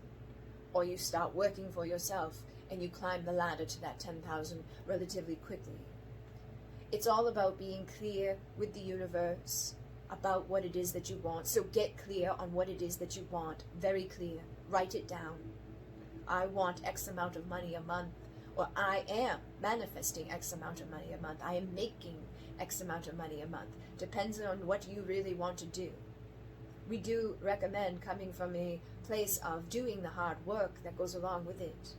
Or you start working for yourself, and you climb the ladder to that $10,000 relatively quickly. It's all about being clear with the universe about what it is that you want. So get clear on what it is that you want. Very clear. Write it down. I want X amount of money a month, or I am manifesting X amount of money a month. I am making X amount of money a month. Depends on what you really want to do. We do recommend coming from a place of doing the hard work that goes along with it,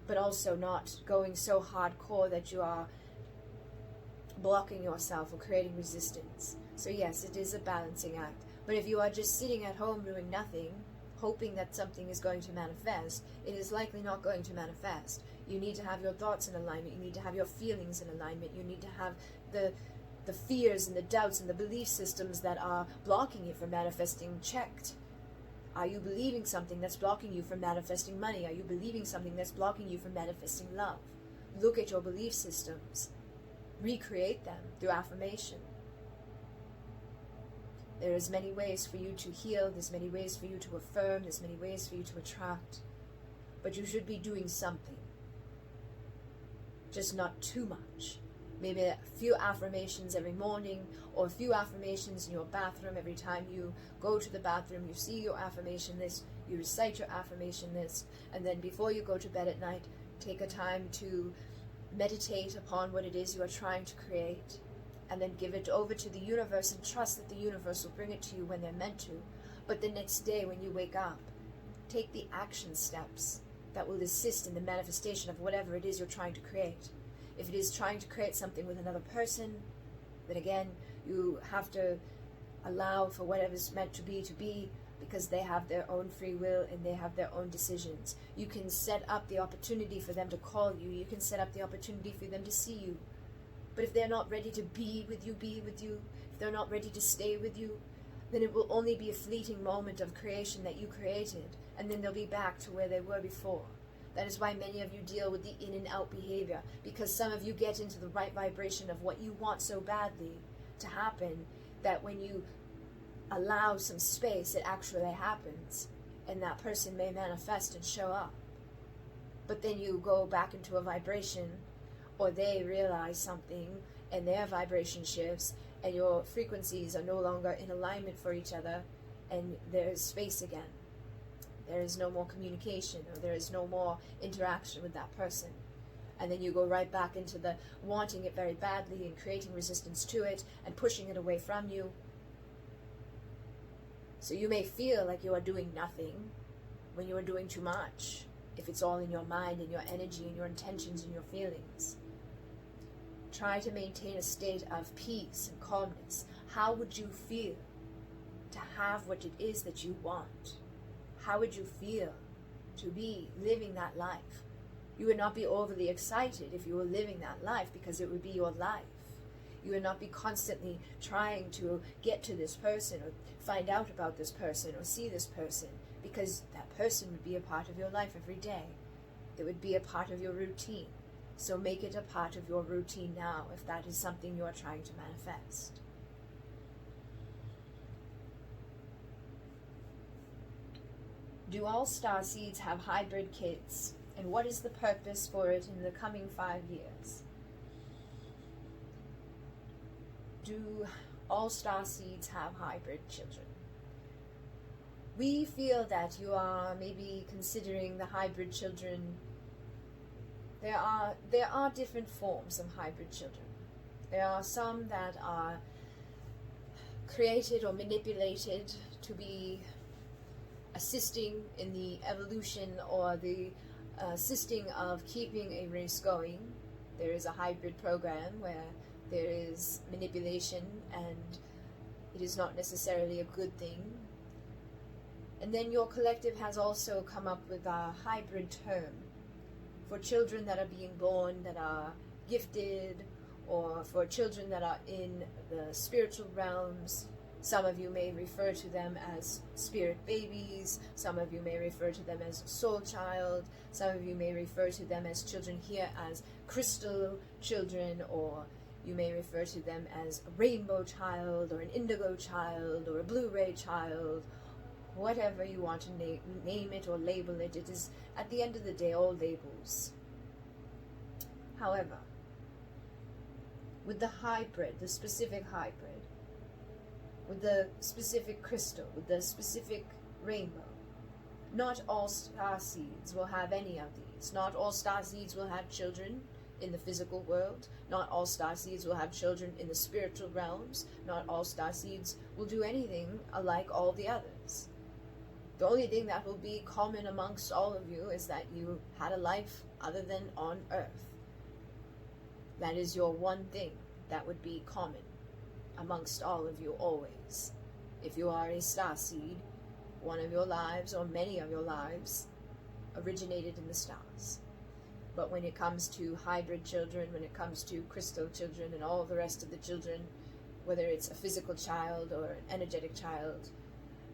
but also not going so hardcore that you are blocking yourself or creating resistance. So yes, it is a balancing act. But if you are just sitting at home doing nothing, hoping that something is going to manifest, it is likely not going to manifest. You need to have your thoughts in alignment. You need to have your feelings in alignment. You need to have the fears and the doubts and the belief systems that are blocking you from manifesting checked. Are you believing something that's blocking you from manifesting money? Are you believing something that's blocking you from manifesting love? Look at your belief systems. Recreate them through affirmation. There's many ways for you to heal. There's many ways for you to affirm. There's many ways for you to attract. But you should be doing something. Just not too much. Maybe a few affirmations every morning, or a few affirmations in your bathroom every time you go to the bathroom. You see your affirmation list, you recite your affirmation list, and then before you go to bed at night, take a time to meditate upon what it is you are trying to create, and then give it over to the universe and trust that the universe will bring it to you when they're meant to. But the next day when you wake up, take the action steps that will assist in the manifestation of whatever it is you're trying to create. If it is trying to create something with another person, then again, you have to allow for whatever's meant to be, because they have their own free will and they have their own decisions. You can set up the opportunity for them to call you. You can set up the opportunity for them to see you. But if they're not ready to be with you, if they're not ready to stay with you, then it will only be a fleeting moment of creation that you created, and then they'll be back to where they were before. That is why many of you deal with the in and out behavior, because some of you get into the right vibration of what you want so badly to happen, that when you allow some space, it actually happens, and that person may manifest and show up. But then you go back into a vibration, or they realize something, and their vibration shifts, and your frequencies are no longer in alignment for each other, and there's space again. There is no more communication, or there is no more interaction with that person. And then you go right back into the wanting it very badly and creating resistance to it and pushing it away from you. So you may feel like you are doing nothing when you are doing too much, if it's all in your mind and your energy and your intentions and your feelings. Try to maintain a state of peace and calmness. How would you feel to have what it is that you want? How would you feel to be living that life? You would not be overly excited if you were living that life, because it would be your life. You would not be constantly trying to get to this person or find out about this person or see this person, because that person would be a part of your life every day. It would be a part of your routine. So make it a part of your routine now if that is something you are trying to manifest. Do all star seeds have hybrid kids? And what is the purpose for it in the coming 5 years? Do all star seeds have hybrid children? We feel that you are maybe considering the hybrid children there are different forms of hybrid children. There are some that are created or manipulated to be assisting in the evolution or the assisting of keeping a race going. There is a hybrid program where there is manipulation and it is not necessarily a good thing. And then your collective has also come up with a hybrid term for children that are being born that are gifted, or for children that are in the spiritual realms. Some of you may refer to them as spirit babies, some of you may refer to them as soul child, some of you may refer to them as children here as crystal children, or you may refer to them as a rainbow child, or an indigo child, or a blue-ray child. Whatever you want to name it or label it, it is at the end of the day all labels. However, with the hybrid, the specific hybrid, with the specific crystal, with the specific rainbow, not all star seeds will have any of these. Not all star seeds will have children in the physical world. Not all star seeds will have children in the spiritual realms. Not all star seeds will do anything like all the others. The only thing that will be common amongst all of you is that you had a life other than on Earth. That is your one thing that would be common amongst all of you always. If you are a star seed, one of your lives or many of your lives originated in the stars. But when it comes to hybrid children, when it comes to crystal children and all the rest of the children, whether it's a physical child or an energetic child,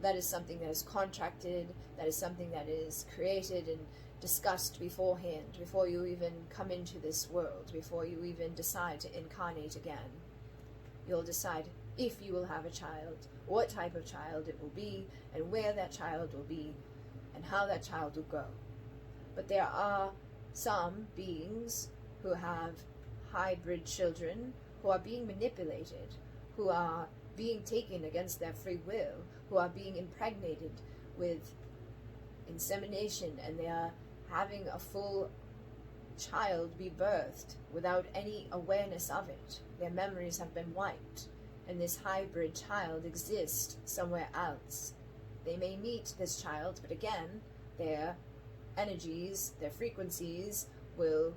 that is something that is contracted, that is something that is created and discussed beforehand, before you even come into this world, before you even decide to incarnate again. You'll decide if you will have a child, what type of child it will be, and where that child will be, and how that child will go. But there are some beings who have hybrid children who are being manipulated, who are being taken against their free will, who are being impregnated with insemination, and they are having a full child be birthed without any awareness of it. Their memories have been wiped, and this hybrid child exists somewhere else. They may meet this child, but again, their energies, their frequencies will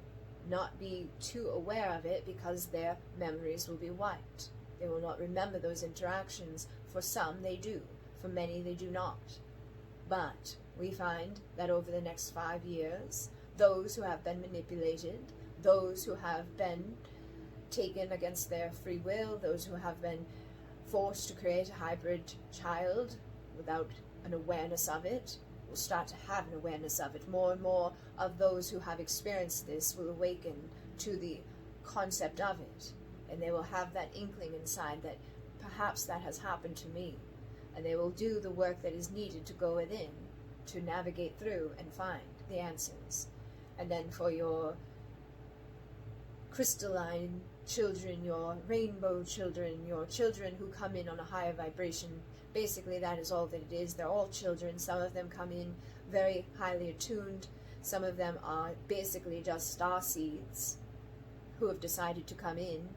not be too aware of it because their memories will be wiped. They will not remember those interactions. For some, they do. For many, they do not. But we find that over the next 5 years, those who have been manipulated, those who have been taken against their free will, those who have been forced to create a hybrid child without an awareness of it, will start to have an awareness of it. More and more of those who have experienced this will awaken to the concept of it. And they will have that inkling inside that perhaps that has happened to me. And they will do the work that is needed to go within, to navigate through and find the answers. And then for your crystalline children, your rainbow children, your children who come in on a higher vibration, basically that is all that it is. They're all children. Some of them come in very highly attuned. Some of them are basically just star seeds who have decided to come in,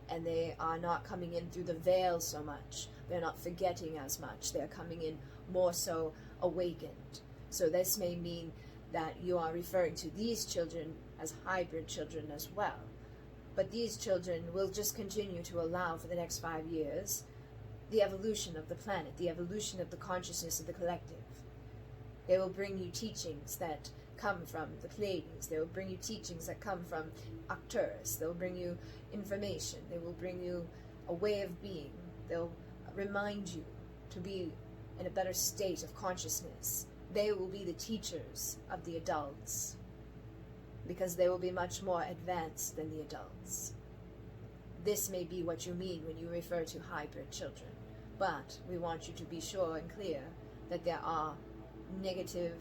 and they are not coming in through the veil so much. They're not forgetting as much. They're coming in more so awakened. So this may mean that you are referring to these children as hybrid children as well. But these children will just continue to allow for the next 5 years the evolution of the planet, the evolution of the consciousness of the collective. They will bring you teachings that come from the Pleiades. They will bring you teachings that come from Arcturus. They will bring you information. They will bring you a way of being. They'll remind you to be in a better state of consciousness. They will be the teachers of the adults, because they will be much more advanced than the adults. This may be what you mean when you refer to hybrid children, but we want you to be sure and clear that there are negative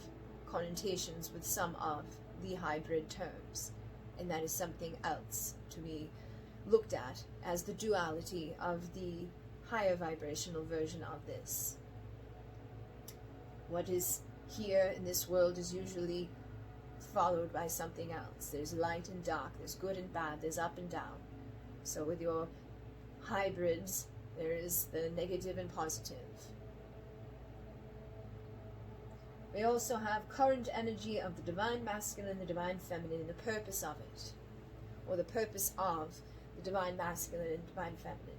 connotations with some of the hybrid terms, and that is something else to be looked at as the duality of the higher vibrational version of this. What is here in this world is usually followed by something else. There's light and dark, there's good and bad, there's up and down. So with your hybrids, there is the negative and positive. We also have current energy of the divine masculine and the divine feminine, and the purpose of it, or the purpose of the divine masculine and divine feminine.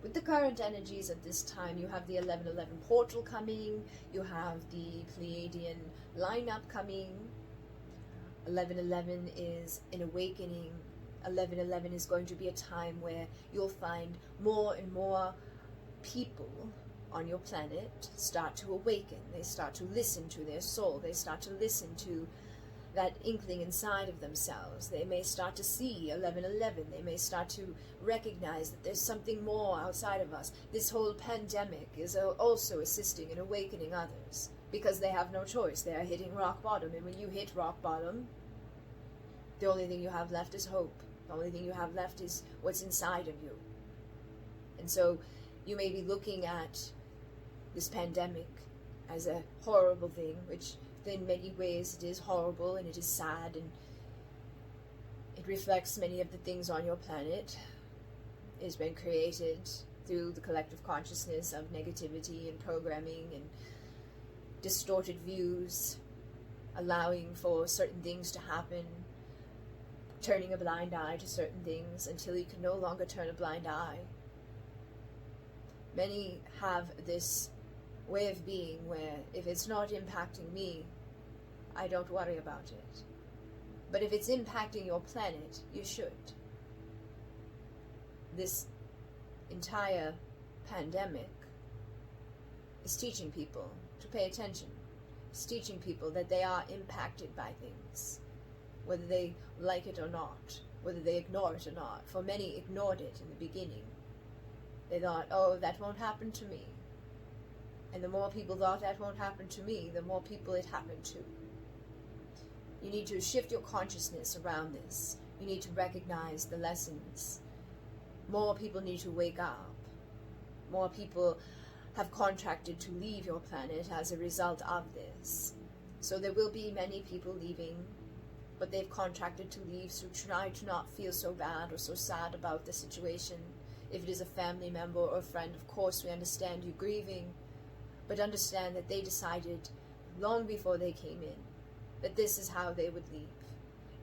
With the current energies at this time, you have the 1111 portal coming, you have the Pleiadian lineup coming. 1111 is an awakening. 1111 is going to be a time where you'll find more and more people on your planet start to awaken. They start to listen to their soul. They start to listen to that inkling inside of themselves. They may start to see 1111. They may start to recognize that there's something more outside of us. This whole pandemic is also assisting in awakening others, because they have no choice. They are hitting rock bottom, and when you hit rock bottom, the only thing you have left is hope. The only thing you have left is what's inside of you. And so you may be looking at this pandemic as a horrible thing, which in many ways it is horrible and it is sad, and it reflects many of the things on your planet. It has been created through the collective consciousness of negativity and programming and distorted views, allowing for certain things to happen, turning a blind eye to certain things until you can no longer turn a blind eye. Many have this way of being where if it's not impacting me, I don't worry about it. But if it's impacting your planet, you should. This entire pandemic is teaching people to pay attention. It's teaching people that they are impacted by things, whether they like it or not, whether they ignore it or not. For many ignored it in the beginning. They thought, oh, that won't happen to me. And the more people thought that won't happen to me, the more people it happened to. You need to shift your consciousness around this. You need to recognize the lessons. More people need to wake up. More people have contracted to leave your planet as a result of this. So there will be many people leaving, but they've contracted to leave, so try to not feel so bad or so sad about the situation. If it is a family member or a friend, of course we understand you grieving, but understand that they decided long before they came in that this is how they would leave,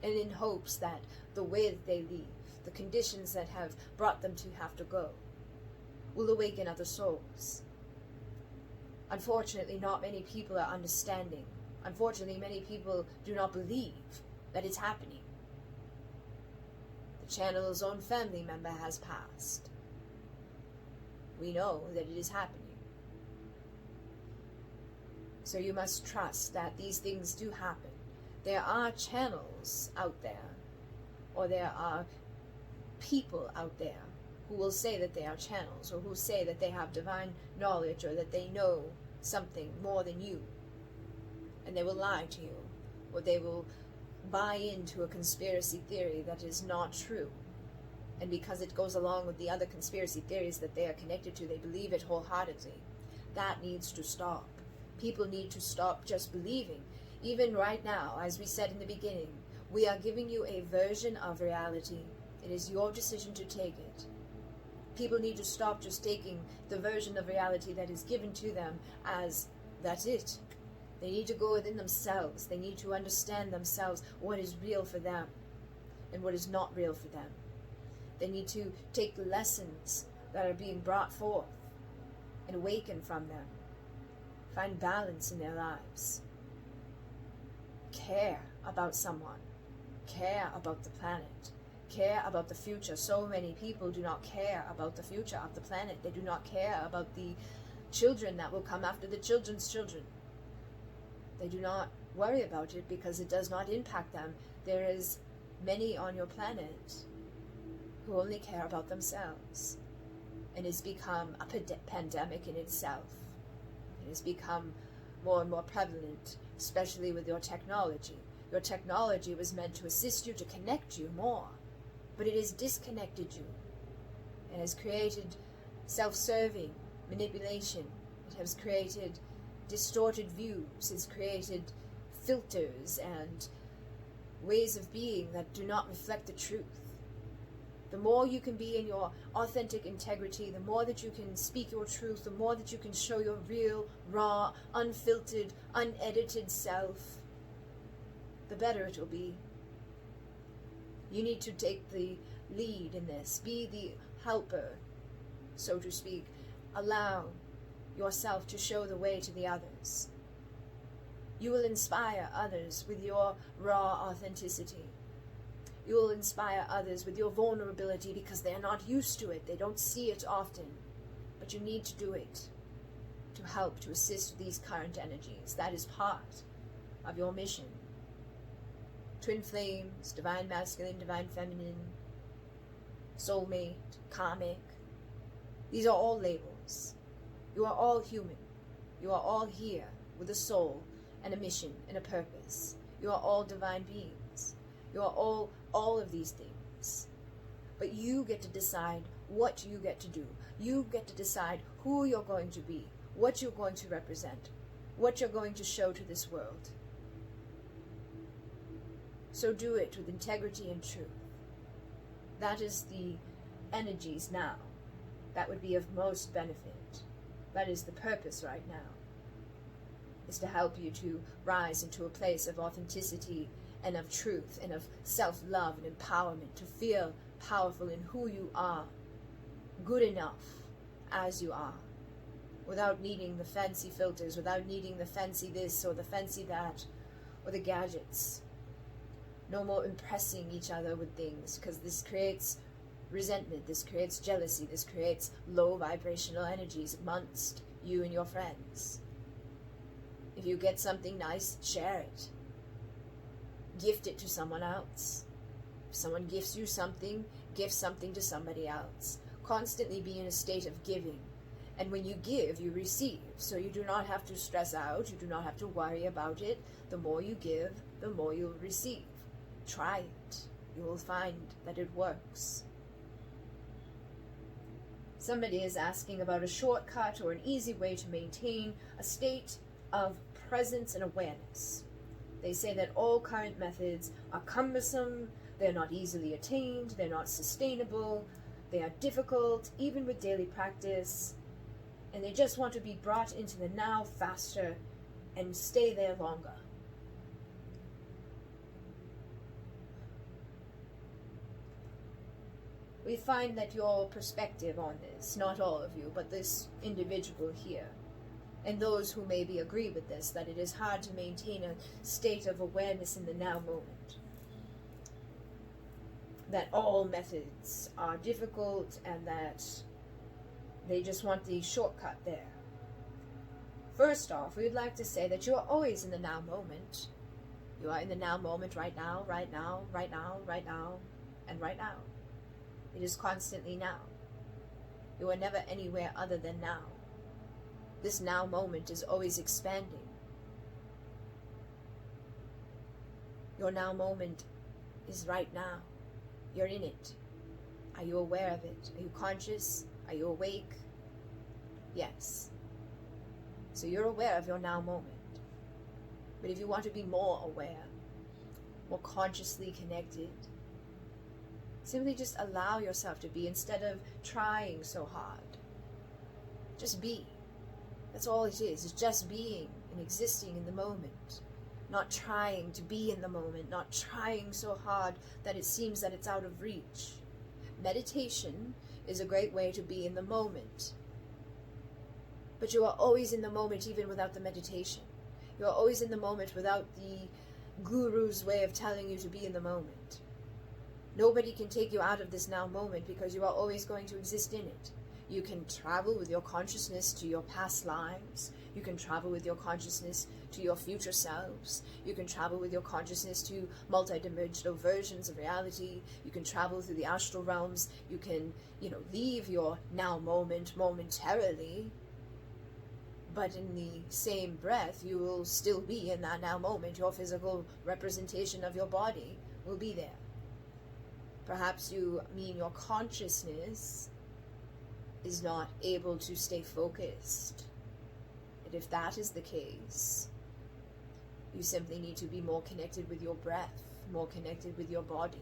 and in hopes that the way that they leave, the conditions that have brought them to have to go, will awaken other souls. Unfortunately, not many people are understanding. Unfortunately, many people do not believe that it's happening. The channel's own family member has passed. We know that it is happening. So you must trust that these things do happen. There are channels out there, or there are people out there who will say that they are channels, or who say that they have divine knowledge, or that they know something more than you. And they will lie to you, or they will buy into a conspiracy theory that is not true. And because it goes along with the other conspiracy theories that they are connected to, they believe it wholeheartedly. That needs to stop. People need to stop just believing. Even right now, as we said in the beginning, we are giving you a version of reality. It is your decision to take it. People need to stop just taking the version of reality that is given to them as that's it. They need to go within themselves. They need to understand themselves what is real for them and what is not real for them. They need to take the lessons that are being brought forth and awaken from them. Find balance in their lives. Care about someone. Care about the planet. Care about the future. So many people do not care about the future of the planet. They do not care about the children that will come after the children's children. They do not worry about it because it does not impact them. There is many on your planet who only care about themselves. And it's become a pandemic in itself. It has become more and more prevalent, especially with your technology. Your technology was meant to assist you, to connect you more, but it has disconnected you. It has created self-serving manipulation. It has created distorted views. It's created filters and ways of being that do not reflect the truth. The more you can be in your authentic integrity, the more that you can speak your truth, the more that you can show your real, raw, unfiltered, unedited self, the better it will be. You need to take the lead in this. Be the helper, so to speak. Allow yourself to show the way to the others. You will inspire others with your raw authenticity. You will inspire others with your vulnerability because they're not used to it. They don't see it often. But you need to do it to help, to assist these current energies. That is part of your mission. Twin flames, divine masculine, divine feminine, soulmate, karmic. These are all labels. You are all human. You are all here with a soul and a mission and a purpose. You are all divine beings. You are all of these things. But you get to decide what you get to do. You get to decide who you're going to be, what you're going to represent, what you're going to show to this world. So do it with integrity and truth. That is the energies now. That would be of most benefit. That is the purpose right now, is to help you to rise into a place of authenticity and of truth and of self-love and empowerment, to feel powerful in who you are, good enough as you are, without needing the fancy filters, without needing the fancy this or the fancy that, or the gadgets. No more impressing each other with things, because this creates resentment, this creates jealousy, this creates low vibrational energies amongst you and your friends. If you get something nice, share it. Gift it to someone else. If someone gifts you something, give something to somebody else. Constantly be in a state of giving. And when you give, you receive. So you do not have to stress out. You do not have to worry about it. The more you give, the more you'll receive. Try it. You will find that it works. Somebody is asking about a shortcut or an easy way to maintain a state of presence and awareness. They say that all current methods are cumbersome, they're not easily attained, they're not sustainable, they are difficult, even with daily practice, and they just want to be brought into the now faster and stay there longer. We find that your perspective on this, not all of you, but this individual here, and those who maybe agree with this, that it is hard to maintain a state of awareness in the now moment. That all methods are difficult and that they just want the shortcut there. First off, we would like to say that you are always in the now moment. You are in the now moment right now, right now, right now, right now, and right now. It is constantly now. You are never anywhere other than now. This now moment is always expanding. Your now moment is right now. You're in it. Are you aware of it? Are you conscious? Are you awake? Yes. So you're aware of your now moment. But if you want to be more aware, more consciously connected, simply just allow yourself to be instead of trying so hard. Just be. That's all it is. It's just being and existing in the moment. Not trying to be in the moment. Not trying so hard that it seems that it's out of reach. Meditation is a great way to be in the moment. But you are always in the moment even without the meditation. You are always in the moment without the guru's way of telling you to be in the moment. Nobody can take you out of this now moment because you are always going to exist in it. You can travel with your consciousness to your past lives. You can travel with your consciousness to your future selves. You can travel with your consciousness to multidimensional versions of reality. You can travel through the astral realms. You can, leave your now moment momentarily. But in the same breath, you will still be in that now moment. Your physical representation of your body will be there. Perhaps you mean your consciousness is not able to stay focused. And if that is the case, You simply need to be more connected with your breath, more connected with your body.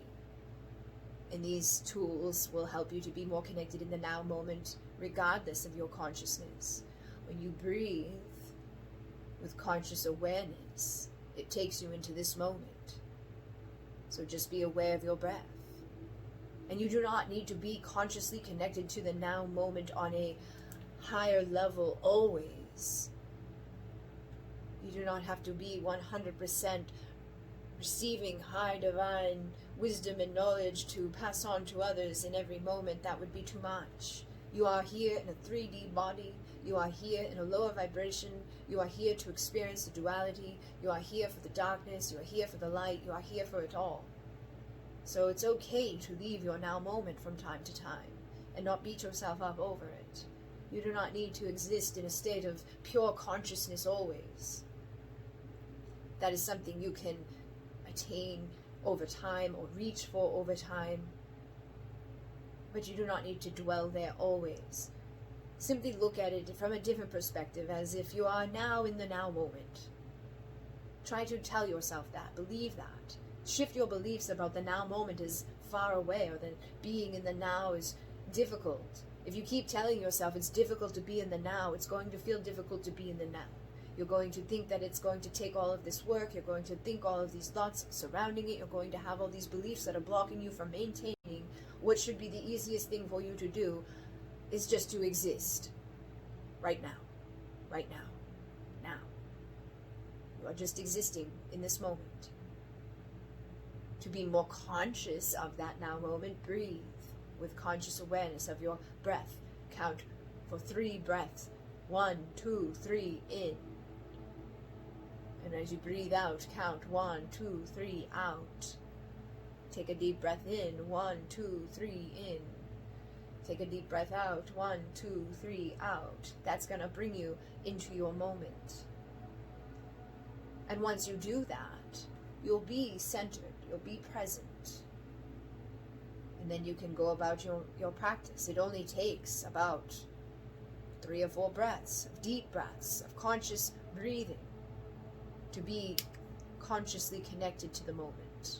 And these tools will help you to be more connected in the now moment, regardless of your consciousness. When you breathe with conscious awareness, it takes you into this moment. So just be aware of your breath. And you do not need to be consciously connected to the now moment on a higher level always. You do not have to be 100% receiving high divine wisdom and knowledge to pass on to others in every moment. That would be too much. You are here in a 3D body. You are here in a lower vibration. You are here to experience the duality. You are here for the darkness. You are here for the light. You are here for it all. So it's okay to leave your now moment from time to time and not beat yourself up over it. You do not need to exist in a state of pure consciousness always. That is something you can attain over time or reach for over time. But you do not need to dwell there always. Simply look at it from a different perspective, as if you are now in the now moment. Try to tell yourself that, believe that. Shift your beliefs about the now moment as far away, or that being in the now is difficult. If you keep telling yourself it's difficult to be in the now, it's going to feel difficult to be in the now. You're going to think that it's going to take all of this work. You're going to think all of these thoughts surrounding it. You're going to have all these beliefs that are blocking you from maintaining what should be the easiest thing for you to do, is just to exist. Right now. Right now. Now. You are just existing in this moment. To be more conscious of that now moment, breathe with conscious awareness of your breath. Count for 3 breaths. 1, 2, 3, in. And as you breathe out, count 1, 2, 3, out. Take a deep breath in. 1, 2, 3, in. Take a deep breath out. 1, 2, 3, out. That's going to bring you into your moment. And once you do that, you'll be centered. You'll be present. And then you can go about your practice. It only takes about 3 or 4 breaths, of deep breaths, of conscious breathing, to be consciously connected to the moment.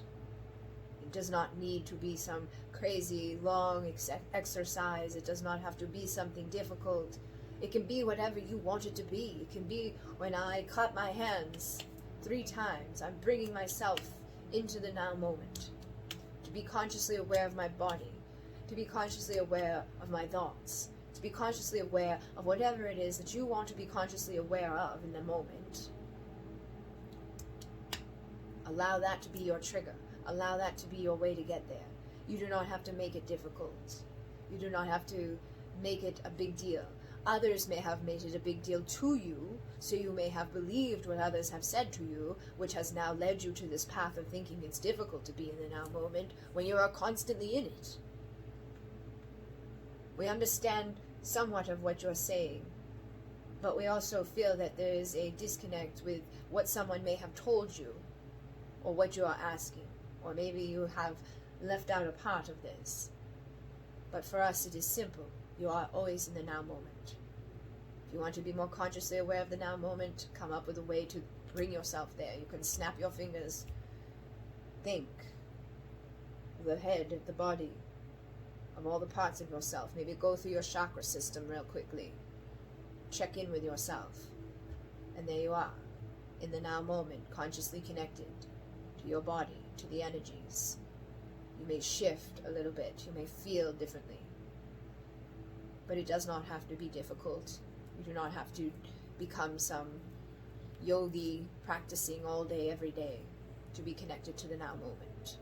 It does not need to be some crazy long exercise. It does not have to be something difficult. It can be whatever you want it to be. It can be when I clap my hands 3 times, I'm bringing myself into the now moment. To be consciously aware of my body. To be consciously aware of my thoughts. To be consciously aware of whatever it is that you want to be consciously aware of in the moment. Allow that to be your trigger. Allow that to be your way to get there. You do not have to make it difficult. You do not have to make it a big deal. Others may have made it a big deal to you, so you may have believed what others have said to you, which has now led you to this path of thinking it's difficult to be in the now moment when you are constantly in it. We understand somewhat of what you're saying, but we also feel that there is a disconnect with what someone may have told you, or what you are asking, or maybe you have left out a part of this. But for us it is simple. You are always in the now moment. If you want to be more consciously aware of the now moment, come up with a way to bring yourself there. You can snap your fingers. Think of the head, of the body, of all the parts of yourself. Maybe go through your chakra system real quickly. Check in with yourself. And there you are, in the now moment, consciously connected to your body, to the energies. You may shift a little bit. You may feel differently. But it does not have to be difficult. You do not have to become some yogi practicing all day, every day, to be connected to the now moment.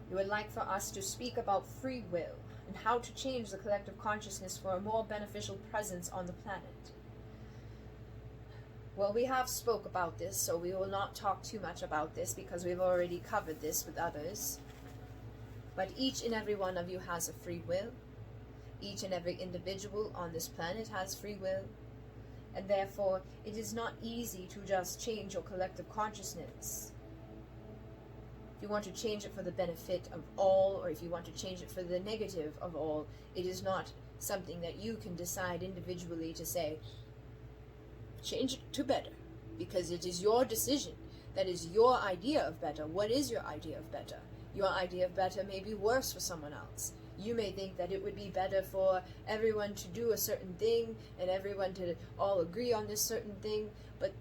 You would like for us to speak about free will and how to change the collective consciousness for a more beneficial presence on the planet. Well, we have spoke about this, so we will not talk too much about this because we've already covered this with others. But each and every one of you has a free will. Each and every individual on this planet has free will. And therefore, it is not easy to just change your collective consciousness. If you want to change it for the benefit of all, or if you want to change it for the negative of all, it is not something that you can decide individually to say, change it to better, because it is your decision. That is your idea of better. What is your idea of better? Your idea of better may be worse for someone else. You may think that it would be better for everyone to do a certain thing and everyone to all agree on this certain thing, but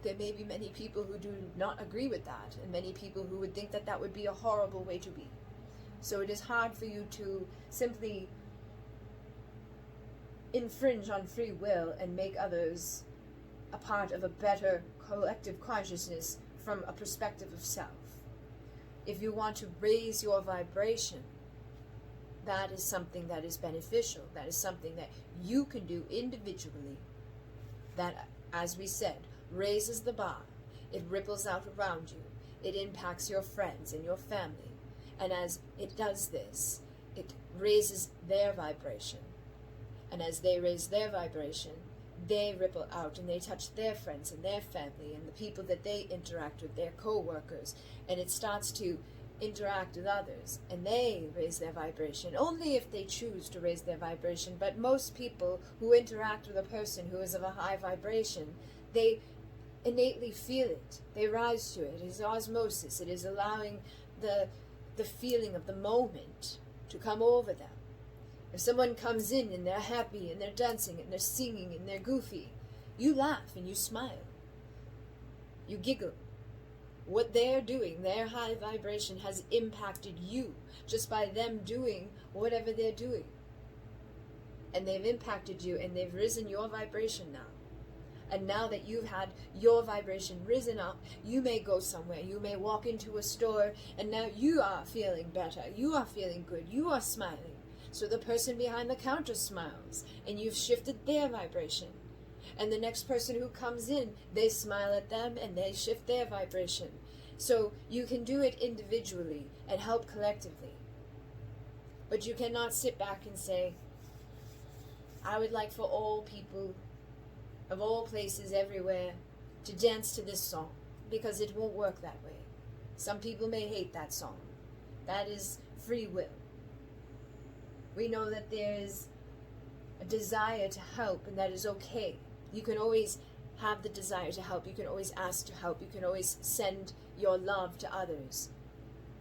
there may be many people who do not agree with that, and many people who would think that that would be a horrible way to be. So it is hard for you to simply infringe on free will and make others a part of a better collective consciousness from a perspective of self. If you want to raise your vibration, that is something that is beneficial. That is something that you can do individually. That, as we said, raises the bar. It ripples out around you. It impacts your friends and your family. And as it does this, it raises their vibration. And as they raise their vibration, they ripple out and they touch their friends and their family and the people that they interact with, their co-workers. And it starts to interact with others, and they raise their vibration only if they choose to raise their vibration. But most people who interact with a person who is of a high vibration, they innately feel it. They rise to it. It is osmosis. It is allowing the feeling of the moment to come over them. If someone comes in and they're happy and they're dancing and they're singing and they're goofy, you laugh and you smile. You giggle. What they're doing, their high vibration has impacted you just by them doing whatever they're doing. And they've impacted you and they've risen your vibration now. And now that you've had your vibration risen up, you may go somewhere, you may walk into a store, and now you are feeling better, you are feeling good, you are smiling. So the person behind the counter smiles, and you've shifted their vibration. And the next person who comes in, they smile at them and they shift their vibration. So you can do it individually and help collectively. But you cannot sit back and say, I would like for all people of all places everywhere to dance to this song, because it won't work that way. Some people may hate that song. That is free will. We know that there is a desire to help, and that is okay. You can always have the desire to help. You can always ask to help. You can always send your love to others.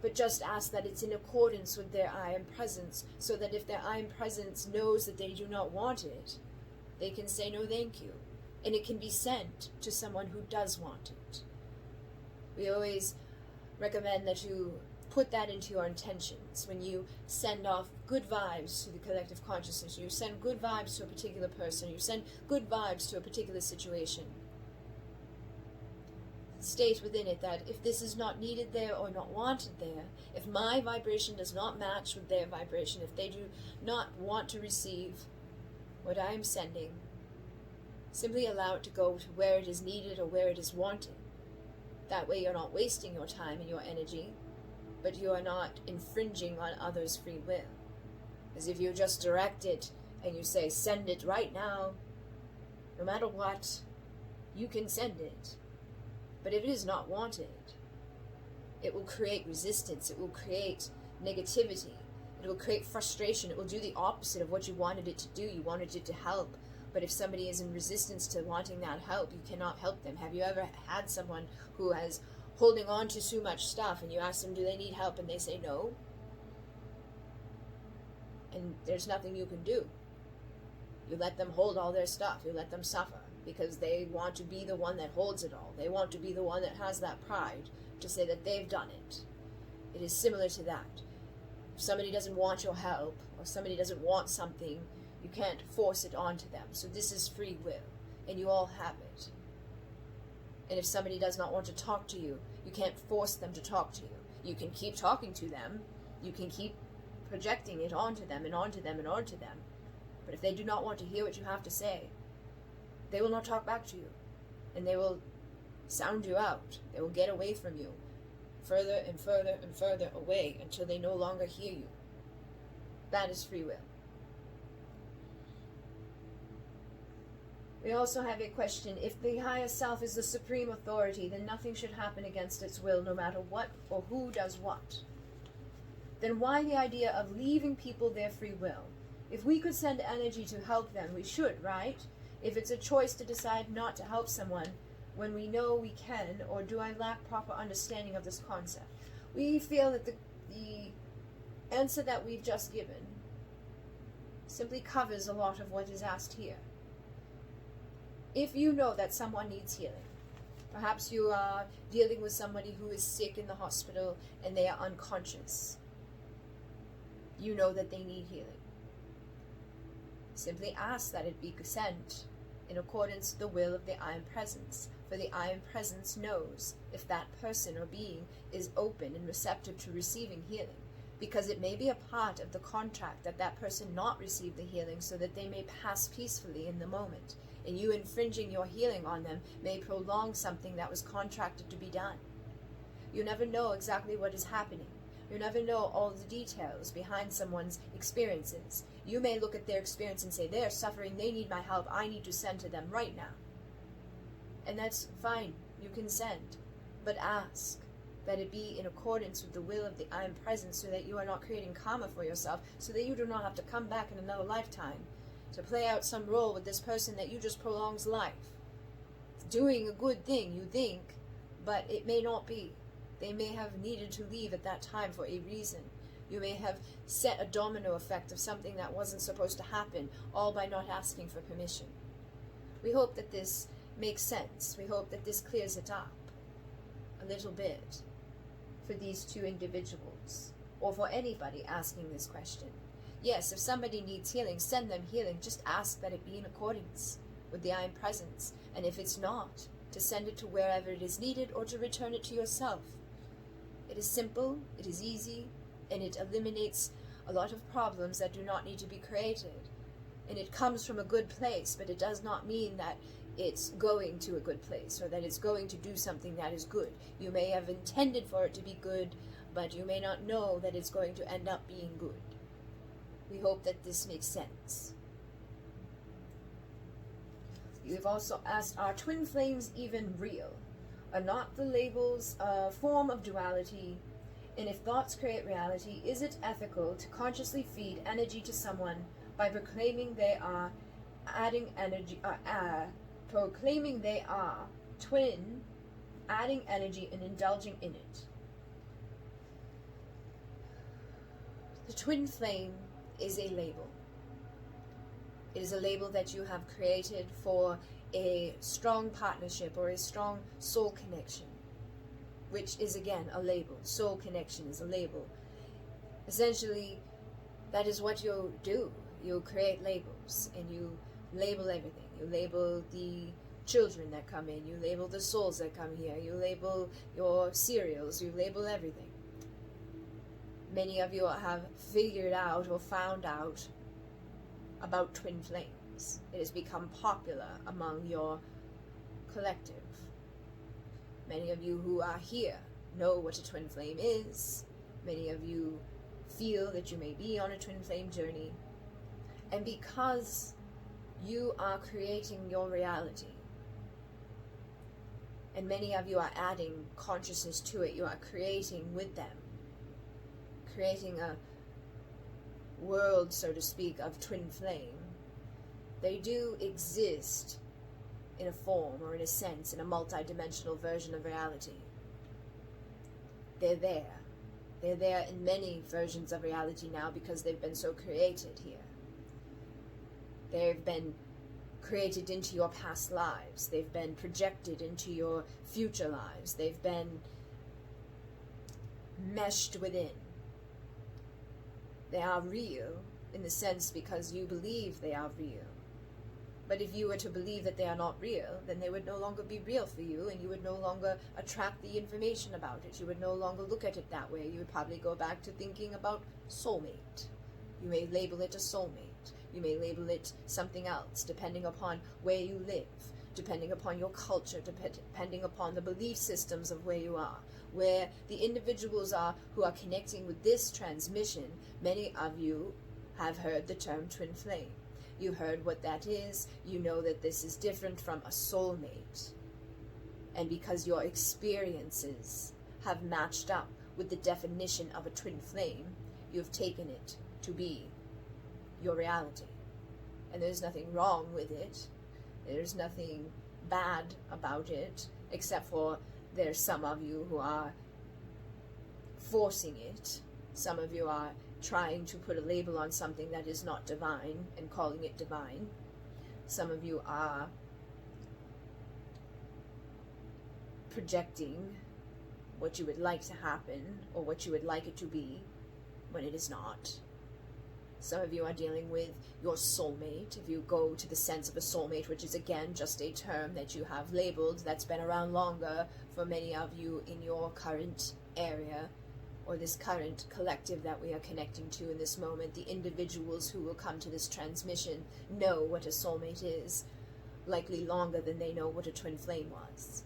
But just ask that it's in accordance with their I am presence, so that if their I am presence knows that they do not want it, they can say no thank you. And it can be sent to someone who does want it. We always recommend that you put that into your intentions. When you send off good vibes to the collective consciousness, you send good vibes to a particular person, you send good vibes to a particular situation, state within it that if this is not needed there or not wanted there, if my vibration does not match with their vibration, if they do not want to receive what I am sending, simply allow it to go to where it is needed or where it is wanted. That way you're not wasting your time and your energy, but you are not infringing on others' free will. As if you just direct it and you say, send it right now, no matter what, you can send it. But if it is not wanted, it will create resistance, it will create negativity, it will create frustration, it will do the opposite of what you wanted it to do. You wanted it to help. But if somebody is in resistance to wanting that help, you cannot help them. Have you ever had someone who has holding on to too much stuff and you ask them, do they need help? And they say no. And there's nothing you can do. You let them hold all their stuff. You let them suffer because they want to be the one that holds it all. They want to be the one that has that pride to say that they've done it. It is similar to that. If somebody doesn't want your help or somebody doesn't want something, you can't force it onto them. So this is free will, and you all have it. And if somebody does not want to talk to you, you can't force them to talk to you. You can keep talking to them. You can keep projecting it onto them and onto them and onto them. But if they do not want to hear what you have to say, they will not talk back to you. And they will sound you out. They will get away from you, further and further and further away until they no longer hear you. That is free will. We also have a question. If the higher self is the supreme authority, then nothing should happen against its will, no matter what or who does what. Then why the idea of leaving people their free will? If we could send energy to help them, we should, right? If it's a choice to decide not to help someone when we know we can, or do I lack proper understanding of this concept? We feel that the answer that we've just given simply covers a lot of what is asked here. If you know that someone needs healing, perhaps you are dealing with somebody who is sick in the hospital and they are unconscious, you know that they need healing. Simply ask that it be sent in accordance with the will of the I Am Presence, for the I Am Presence knows if that person or being is open and receptive to receiving healing, because it may be a part of the contract that that person not receive the healing so that they may pass peacefully in the moment, and you infringing your healing on them may prolong something that was contracted to be done. You never know exactly what is happening. You never know all the details behind someone's experiences. You may look at their experience and say, they're suffering, they need my help, I need to send to them right now. And that's fine, you can send, but ask that it be in accordance with the will of the I Am Present, so that you are not creating karma for yourself, so that you do not have to come back in another lifetime to play out some role with this person that you just prolongs life. It's doing a good thing, you think, but it may not be. They may have needed to leave at that time for a reason. You may have set a domino effect of something that wasn't supposed to happen, all by not asking for permission. We hope that this makes sense. We hope that this clears it up a little bit for these two individuals, or for anybody asking this question. Yes, if somebody needs healing, send them healing. Just ask that it be in accordance with the I Am Presence, and if it's not, to send it to wherever it is needed, or to return it to yourself. It is simple, it is easy, and it eliminates a lot of problems that do not need to be created. And it comes from a good place, but it does not mean that it's going to a good place, or that it's going to do something that is good. You may have intended for it to be good, but you may not know that it's going to end up being good. We hope that this makes sense. You've also asked, are twin flames even real? Are not the labels a form of duality? And if thoughts create reality, is it ethical to consciously feed energy to someone by proclaiming they are adding energy, proclaiming they are twin, adding energy and indulging in it? The twin flame is a label. It is a label that you have created for a strong partnership or a strong soul connection, which is again a label. Soul connection is a label. Essentially, that is what you do. You create labels and you label everything. You label the children that come in, you label the souls that come here, you label your cereals, you label everything. Many of you have figured out or found out about twin flames. It has become popular among your collective. Many of you who are here know what a twin flame is. Many of you feel that you may be on a twin flame journey. And because you are creating your reality, and many of you are adding consciousness to it, you are creating with them, creating a world, so to speak, of twin flame. They do exist in a form or in a sense, in a multi-dimensional version of reality. They're there. They're there in many versions of reality now because they've been so created here. They've been created into your past lives. They've been projected into your future lives. They've been meshed within. They are real in the sense because you believe they are real. But if you were to believe that they are not real, then they would no longer be real for you, and you would no longer attract the information about it. You would no longer look at it that way. You would probably go back to thinking about soulmate. You may label it a soulmate. You may label it something else, depending upon where you live, depending upon your culture, depending upon the belief systems of where you are. Where the individuals are who are connecting with this transmission, many of you have heard the term twin flame. You heard what that is. You know that this is different from a soulmate. And because your experiences have matched up with the definition of a twin flame, you've taken it to be your reality. And there's nothing wrong with it. There's nothing bad about it, except for there's some of you who are forcing it. Some of you are trying to put a label on something that is not divine and calling it divine. Some of you are projecting what you would like to happen or what you would like it to be when it is not. Some of you are dealing with your soulmate. If you go to the sense of a soulmate, which is again just a term that you have labeled, that's been around longer for many of you in your current area, or this current collective that we are connecting to in this moment, the individuals who will come to this transmission know what a soulmate is, likely longer than they know what a twin flame was.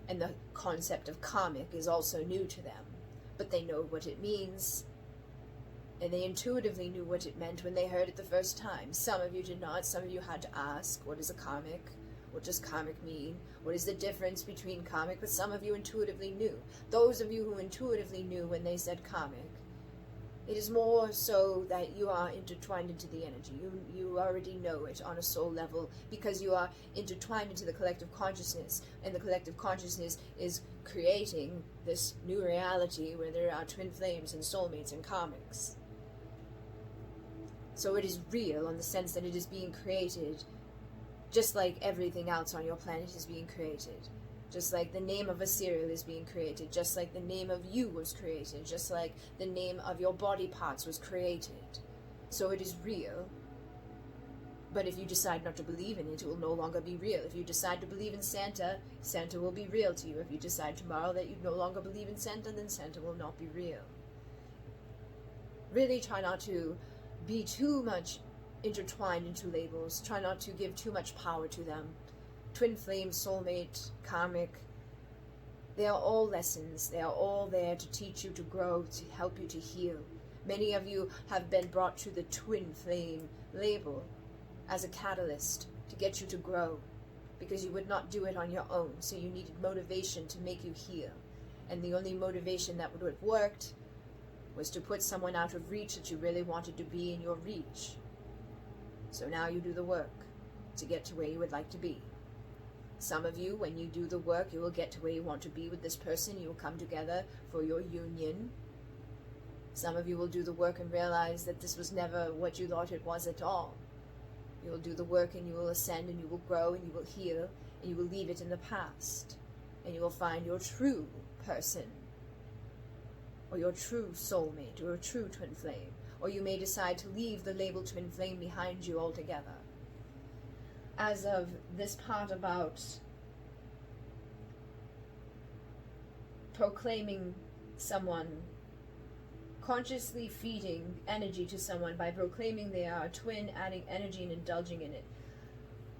And the concept of karmic is also new to them, but they know what it means, and they intuitively knew what it meant when they heard it the first time. Some of you did not. Some of you had to ask, what is a karmic? What does karmic mean? What is the difference between karmic? But some of you intuitively knew. Those of you who intuitively knew when they said karmic, it is more so that you are intertwined into the energy. You already know it on a soul level because you are intertwined into the collective consciousness, and the collective consciousness is creating this new reality where there are twin flames and soulmates and karmics. So it is real in the sense that it is being created just like everything else on your planet is being created. Just like the name of a cereal is being created, just like the name of you was created, just like the name of your body parts was created. So it is real. But if you decide not to believe in it, it will no longer be real. If you decide to believe in Santa, Santa will be real to you. If you decide tomorrow that you no longer believe in Santa, then Santa will not be real. Really try not to be too much intertwined into labels. Try not to give too much power to them. Twin flame, soulmate, karmic, they are all lessons. They are all there to teach you to grow, to help you to heal. Many of you have been brought to the twin flame label as a catalyst to get you to grow, because you would not do it on your own, so you needed motivation to make you heal. And the only motivation that would have worked was to put someone out of reach that you really wanted to be in your reach. So now you do the work to get to where you would like to be. Some of you, when you do the work, you will get to where you want to be with this person. You will come together for your union. Some of you will do the work and realize that this was never what you thought it was at all. You will do the work and you will ascend and you will grow and you will heal and you will leave it in the past. And you will find your true person, or your true soulmate, or a true twin flame. Or you may decide to leave the label twin flame behind you altogether. As of this part about proclaiming someone, consciously feeding energy to someone by proclaiming they are a twin, adding energy and indulging in it,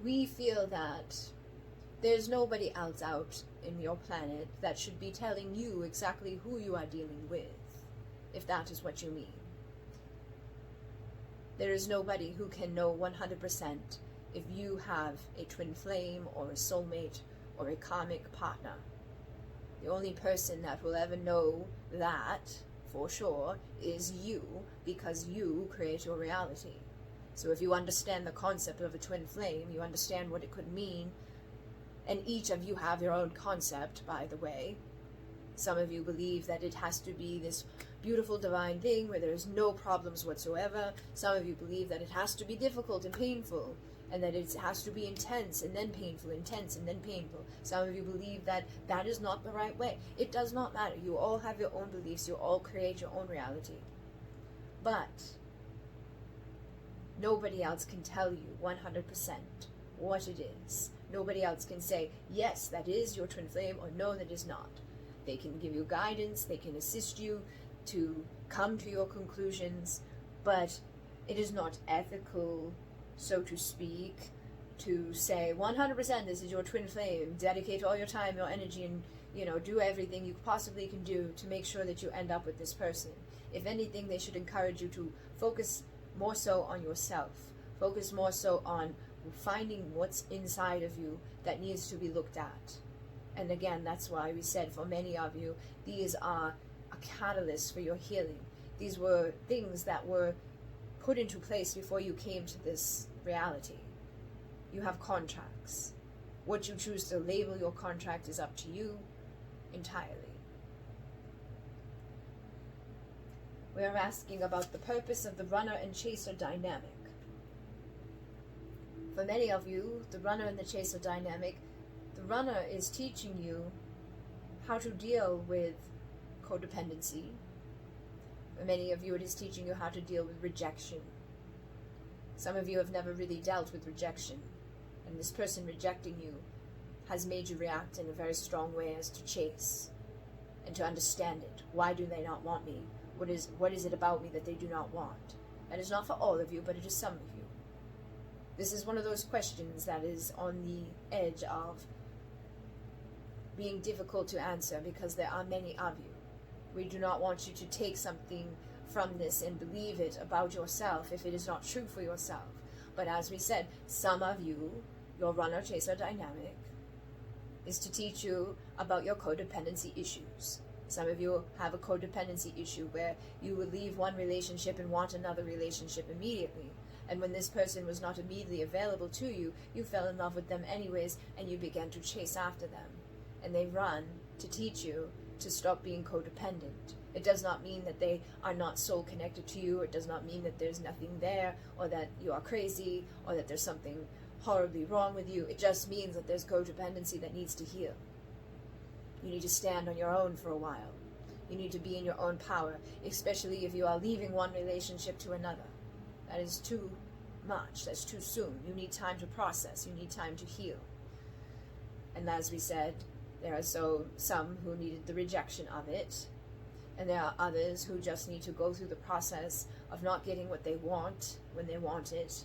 we feel that there's nobody else out in your planet that should be telling you exactly who you are dealing with, if that is what you mean. There is nobody who can know 100% if you have a twin flame or a soulmate or a karmic partner. The only person that will ever know that for sure is you, because you create your reality. So if you understand the concept of a twin flame, you understand what it could mean, and each of you have your own concept, by the way. Some of you believe that it has to be this beautiful divine thing where there's no problems whatsoever. Some of you believe that it has to be difficult and painful, and that it has to be intense and then painful, intense and then painful. Some of you believe that that is not the right way. It does not matter. You all have your own beliefs. You all create your own reality. But nobody else can tell you 100% what it is. Nobody else can say, yes, that is your twin flame, or no, that is not. They can give you guidance. They can assist you to come to your conclusions, but it is not ethical, so to speak, to say 100% this is your twin flame, dedicate all your time, your energy, and do everything you possibly can do to make sure that you end up with this person. If anything, they should encourage you to focus more so on yourself, focus more so on finding what's inside of you that needs to be looked at. And again, that's why we said for many of you, these are a catalyst for your healing. These were things that were put into place before you came to this reality. you have contracts. What you choose to label your contract is up to you entirely. We are asking about the purpose of the runner and chaser dynamic. For many of you, the runner and the chaser dynamic, the runner is teaching you how to deal with codependency. For many of you, it is teaching you how to deal with rejection. Some of you have never really dealt with rejection, and this person rejecting you has made you react in a very strong way as to chase and to understand it. Why do they not want me? What is it about me that they do not want? That is not for all of you, but it is some of you. This is one of those questions that is on the edge of being difficult to answer because there are many of you. We do not want you to take something from this and believe it about yourself if it is not true for yourself. But as we said, some of you, your runner-chaser dynamic, is to teach you about your codependency issues. Some of you have a codependency issue where you will leave one relationship and want another relationship immediately. And when this person was not immediately available to you, you fell in love with them anyways, and you began to chase after them. And they run to teach you to stop being codependent. It does not mean that they are not soul connected to you. It does not mean that there's nothing there, or that you are crazy, or that there's something horribly wrong with you. It just means that there's codependency that needs to heal. You need to stand on your own for a while. You need to be in your own power, especially if you are leaving one relationship to another. That is too much. That's too soon. You need time to process. You need time to heal. And as we said, there are some who needed the rejection of it, and there are others who just need to go through the process of not getting what they want when they want it.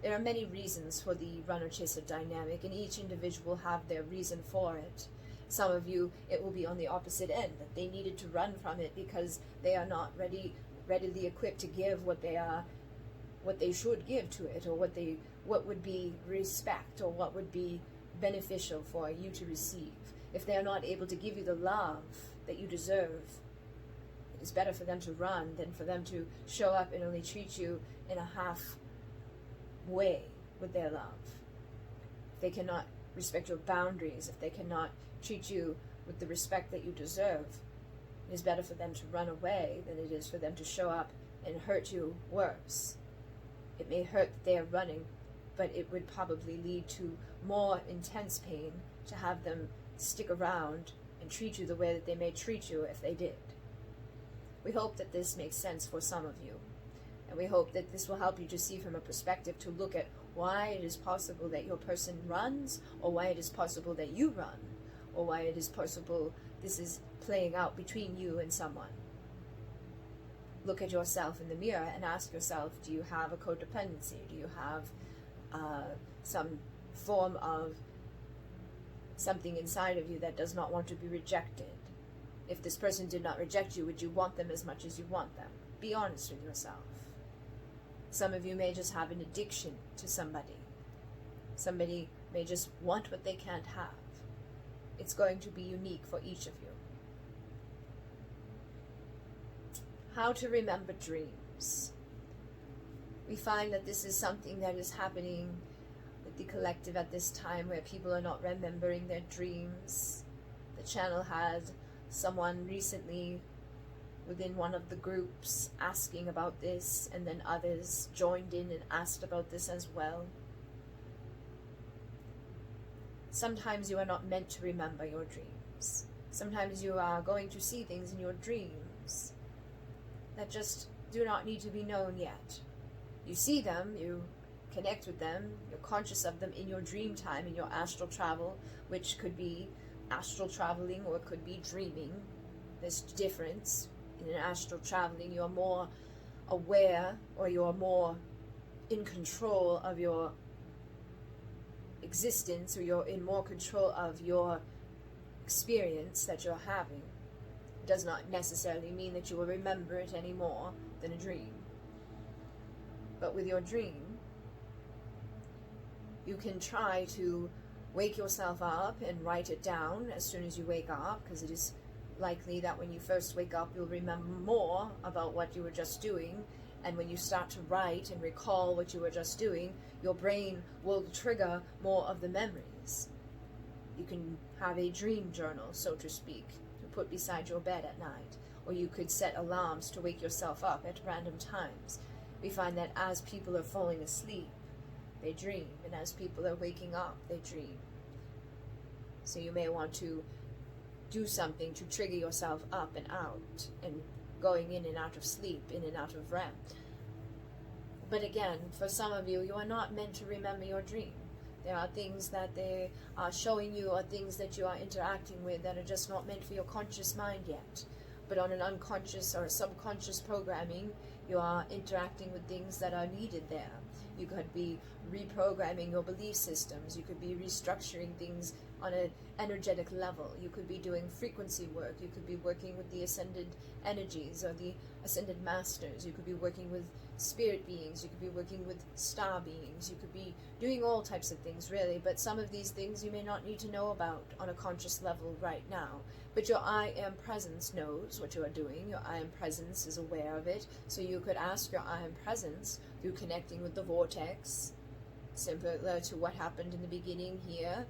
There are many reasons for the runner-chaser dynamic, and each individual have their reason for it. Some of you, it will be on the opposite end, that they needed to run from it because they are not readily equipped to give what they should give to it, or what would be respect, or what would be beneficial for you to receive. If they are not able to give you the love that you deserve, it is better for them to run than for them to show up and only treat you in a half way with their love. If they cannot respect your boundaries, if they cannot treat you with the respect that you deserve, it is better for them to run away than it is for them to show up and hurt you worse. It may hurt that they are running, but it would probably lead to more intense pain to have them stick around and treat you the way that they may treat you if they did. We hope that this makes sense for some of you, and we hope that this will help you to see from a perspective to look at why it is possible that your person runs, or why it is possible that you run, or why it is possible this is playing out between you and someone. Look at yourself in the mirror and ask yourself, do you have a codependency? Do you have some form of something inside of you that does not want to be rejected? If this person did not reject you, would you want them as much as you want them? Be honest with yourself. Some of you may just have an addiction to somebody. Somebody may just want what they can't have. It's going to be unique for each of you. How to remember dreams. We find that this is something that is happening with the collective at this time, where people are not remembering their dreams. The channel had someone recently within one of the groups asking about this, and then others joined in and asked about this as well. Sometimes you are not meant to remember your dreams. Sometimes you are going to see things in your dreams that just do not need to be known yet. You see them, you connect with them, you're conscious of them in your dream time, in your astral travel, which could be astral traveling or it could be dreaming. There's a difference. In an astral traveling, you're more aware, or you're more in control of your existence, or you're in more control of your experience that you're having. It does not necessarily mean that you will remember it any more than a dream. But with your dream, you can try to wake yourself up and write it down as soon as you wake up, because it is likely that when you first wake up, you'll remember more about what you were just doing, And when you start to write and recall what you were just doing, your brain will trigger more of the memories. You can have a dream journal, so to speak, to put beside your bed at night. Or you could set alarms to wake yourself up at random times. We find that as people are falling asleep, they dream. And as people are waking up, they dream. So you may want to do something to trigger yourself up and out, and going in and out of sleep, in and out of REM. But again, for some of you, you are not meant to remember your dream. There are things that they are showing you, or things that you are interacting with that are just not meant for your conscious mind yet. But on an unconscious or subconscious programming, you are interacting with things that are needed there. You could be reprogramming your belief systems. You could be restructuring things on an energetic level. You could be doing frequency work. You could be working with the ascended energies or the ascended masters. You could be working with spirit beings. You could be working with star beings. You could be doing all types of things, really. But some of these things you may not need to know about on a conscious level right now. But your I Am Presence knows what you are doing. Your I Am Presence is aware of it. So you could ask your I Am Presence through connecting with the vortex, similar to what happened in the beginning here.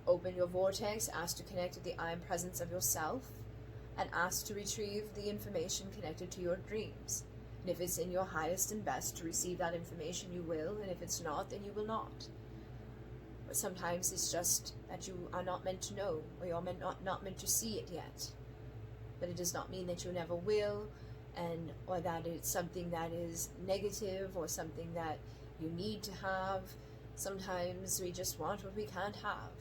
Open your vortex, ask to connect with the I Am Presence of yourself, and ask to retrieve the information connected to your dreams. And if it's in your highest and best to receive that information, you will, and if it's not, then you will not. But sometimes it's just that you are not meant to know, or you're not meant to see it yet. But it does not mean that you never will, or that it's something that is negative, or something that you need to have. Sometimes we just want what we can't have.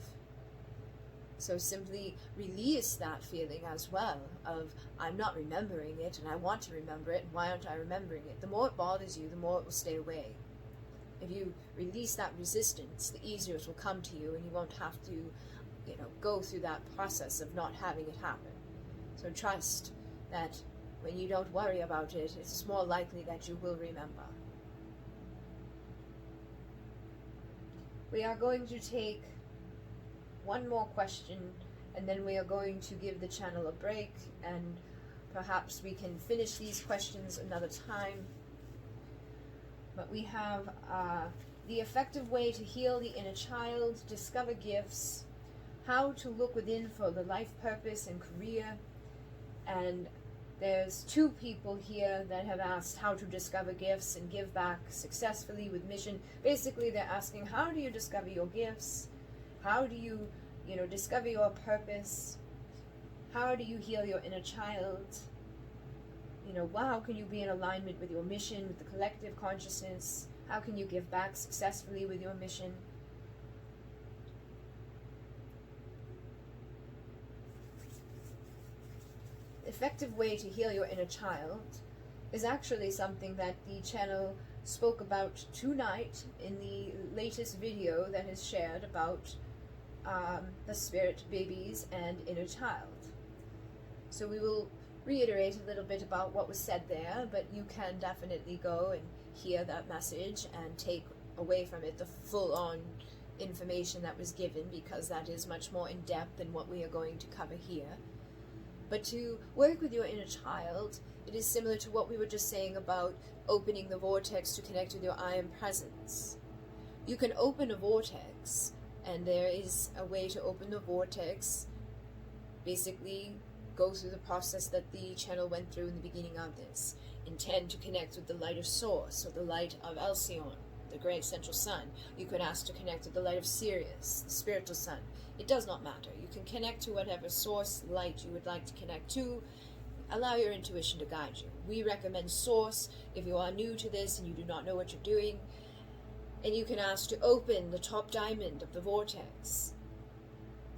So simply release that feeling as well of, I'm not remembering it, and I want to remember it, and why aren't I remembering it? The more it bothers you, the more it will stay away. If you release that resistance, the easier it will come to you, and you won't have to, go through that process of not having it happen. So trust that when you don't worry about it, it's more likely that you will remember. We are going to take one more question, and then we are going to give the channel a break, and perhaps we can finish these questions another time. But we have the effective way to heal the inner child, discover gifts, how to look within for the life purpose and career. And there's 2 people here that have asked how to discover gifts and give back successfully with mission. Basically, they're asking, how do you discover your gifts? How do you, discover your purpose? How do you heal your inner child? How can you be in alignment with your mission, with the collective consciousness? How can you give back successfully with your mission? Effective way to heal your inner child is actually something that the channel spoke about tonight in the latest video that is shared about the spirit babies and inner child. So we will reiterate a little bit about what was said there, but you can definitely go and hear that message and take away from it the full-on information that was given, because that is much more in depth than what we are going to cover here. But to work with your inner child, it is similar to what we were just saying about opening the vortex to connect with your I Am Presence. You can open a vortex, and there is a way to open the vortex. Basically, go through the process that the channel went through in the beginning of this. Intend to connect with the light of Source, or the light of ALCYONE, the great central sun. You could ask to connect with the light of Sirius, the spiritual sun. It does not matter. You can connect to whatever source light you would like to connect to. Allow your intuition to guide you. We recommend Source if you are new to this and you do not know what you're doing. And you can ask to open the top diamond of the vortex.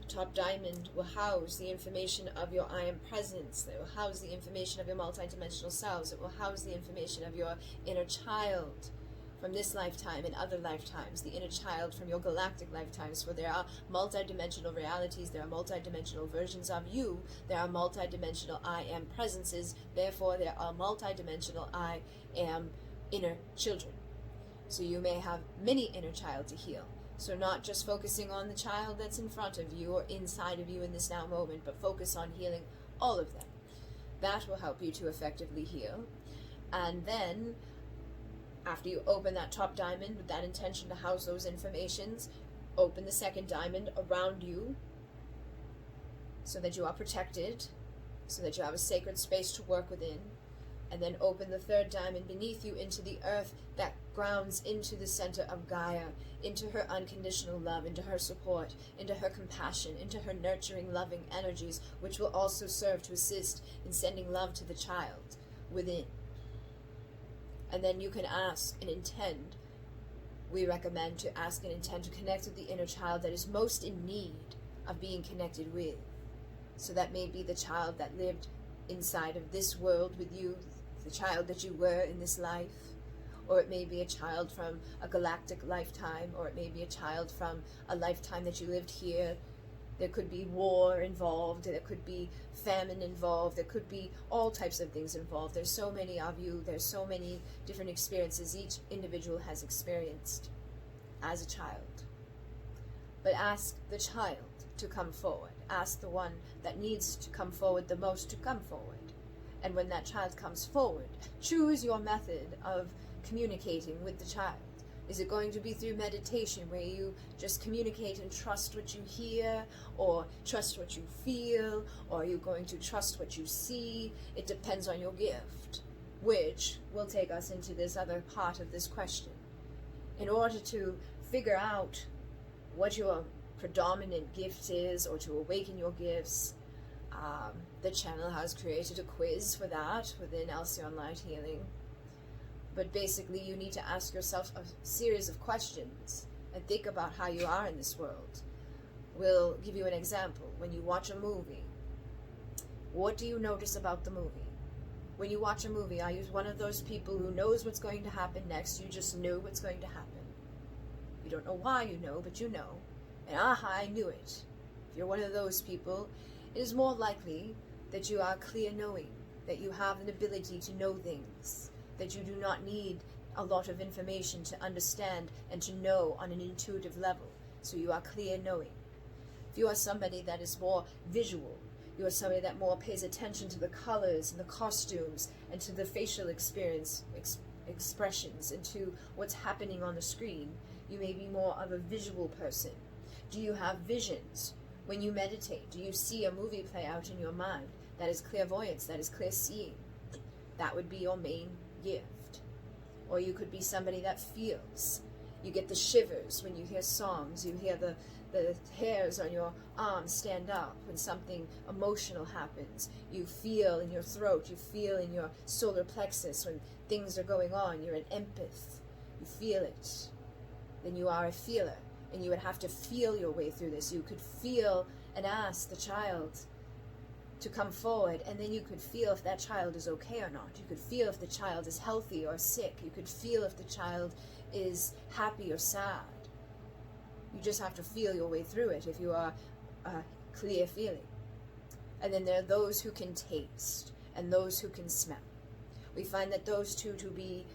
The top diamond will house the information of your I Am Presence. It will house the information of your multidimensional selves. It will house the information of your inner child from this lifetime and other lifetimes, the inner child from your galactic lifetimes, for there are multidimensional realities, there are multidimensional versions of you, there are multidimensional I Am Presences, therefore there are multidimensional I Am inner children. So you may have many inner child to heal. So not just focusing on the child that's in front of you or inside of you in this now moment, but focus on healing all of them. That will help you to effectively heal. And then After you open that top diamond with that intention to house those informations, open the second diamond around you so that you are protected, so that you have a sacred space to work within, and then open the third diamond beneath you into the earth that grounds into the center of Gaia, into her unconditional love, into her support, into her compassion, into her nurturing, loving energies, which will also serve to assist in sending love to the child within. And then you can ask and intend. We recommend to ask and intend to connect with the inner child that is most in need of being connected with. So that may be the child that lived inside of this world with you, the child that you were in this life, or it may be a child from a galactic lifetime, or it may be a child from a lifetime that you lived here. There could be war involved, there could be famine involved, there could be all types of things involved. There's so many of you, there's so many different experiences each individual has experienced as a child. But ask the child to come forward. Ask the one that needs to come forward the most to come forward. And when that child comes forward, choose your method of communicating with the child. Is it going to be through meditation, where you just communicate and trust what you hear, or trust what you feel, or are you going to trust what you see? It depends on your gift, which will take us into this other part of this question. In order to figure out what your predominant gift is, or to awaken your gifts, the channel has created a quiz for that within ALCYONE Light Healing. But basically, you need to ask yourself a series of questions and think about how you are in this world. We'll give you an example. When you watch a movie, what do you notice about the movie? When you watch a movie, are you one of those people who knows what's going to happen next? You just know what's going to happen. You don't know why you know, but you know. And aha, I knew it. If you're one of those people, it is more likely that you are clear knowing, that you have an ability to know things, that you do not need a lot of information to understand and to know on an intuitive level. So you are clear knowing. If you are somebody that is more visual, you are somebody that more pays attention to the colors and the costumes and to the facial expressions and to what's happening on the screen, you may be more of a visual person. Do you have visions? When you meditate, do you see a movie play out in your mind? That is clairvoyance, that is clear seeing. That would be your main gift. Or you could be somebody that feels. You get the shivers when you hear songs. You hear the hairs on your arms stand up when something emotional happens. You feel in your throat. You feel in your solar plexus when things are going on. You're an empath. You feel it. Then you are a feeler. And you would have to feel your way through this. You could feel and ask the child to come forward, and then you could feel if that child is okay or not. You could feel if the child is healthy or sick. You could feel if the child is happy or sad. You just have to feel your way through it if you are clear feeling. And then there are those who can taste and those who can smell. We find that those two to be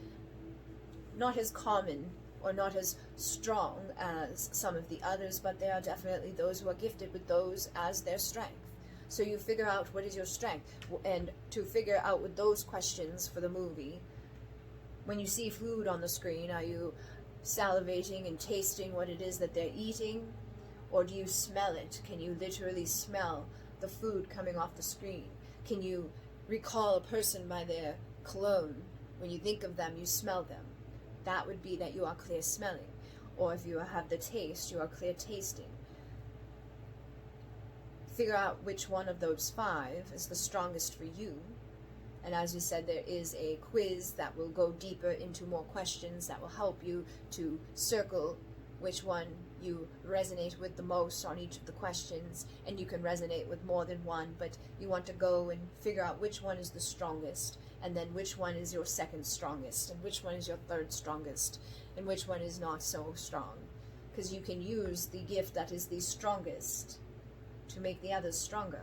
not as common or not as strong as some of the others, but they are definitely those who are gifted with those as their strength. So you figure out what is your strength, and to figure out with those questions for the movie, when you see food on the screen, are you salivating and tasting what it is that they're eating, or do you smell it? Can you literally smell the food coming off the screen? Can you recall a person by their cologne? When you think of them, you smell them. That would be that you are clear smelling. Or if you have the taste, you are clear tasting. Figure out which one of those 5 is the strongest for you. And as we said, there is a quiz that will go deeper into more questions that will help you to circle which one you resonate with the most on each of the questions. And you can resonate with more than one, but you want to go and figure out which one is the strongest, and then which one is your second strongest, and which one is your third strongest, and which one is not so strong. Because you can use the gift that is the strongest to make the others stronger.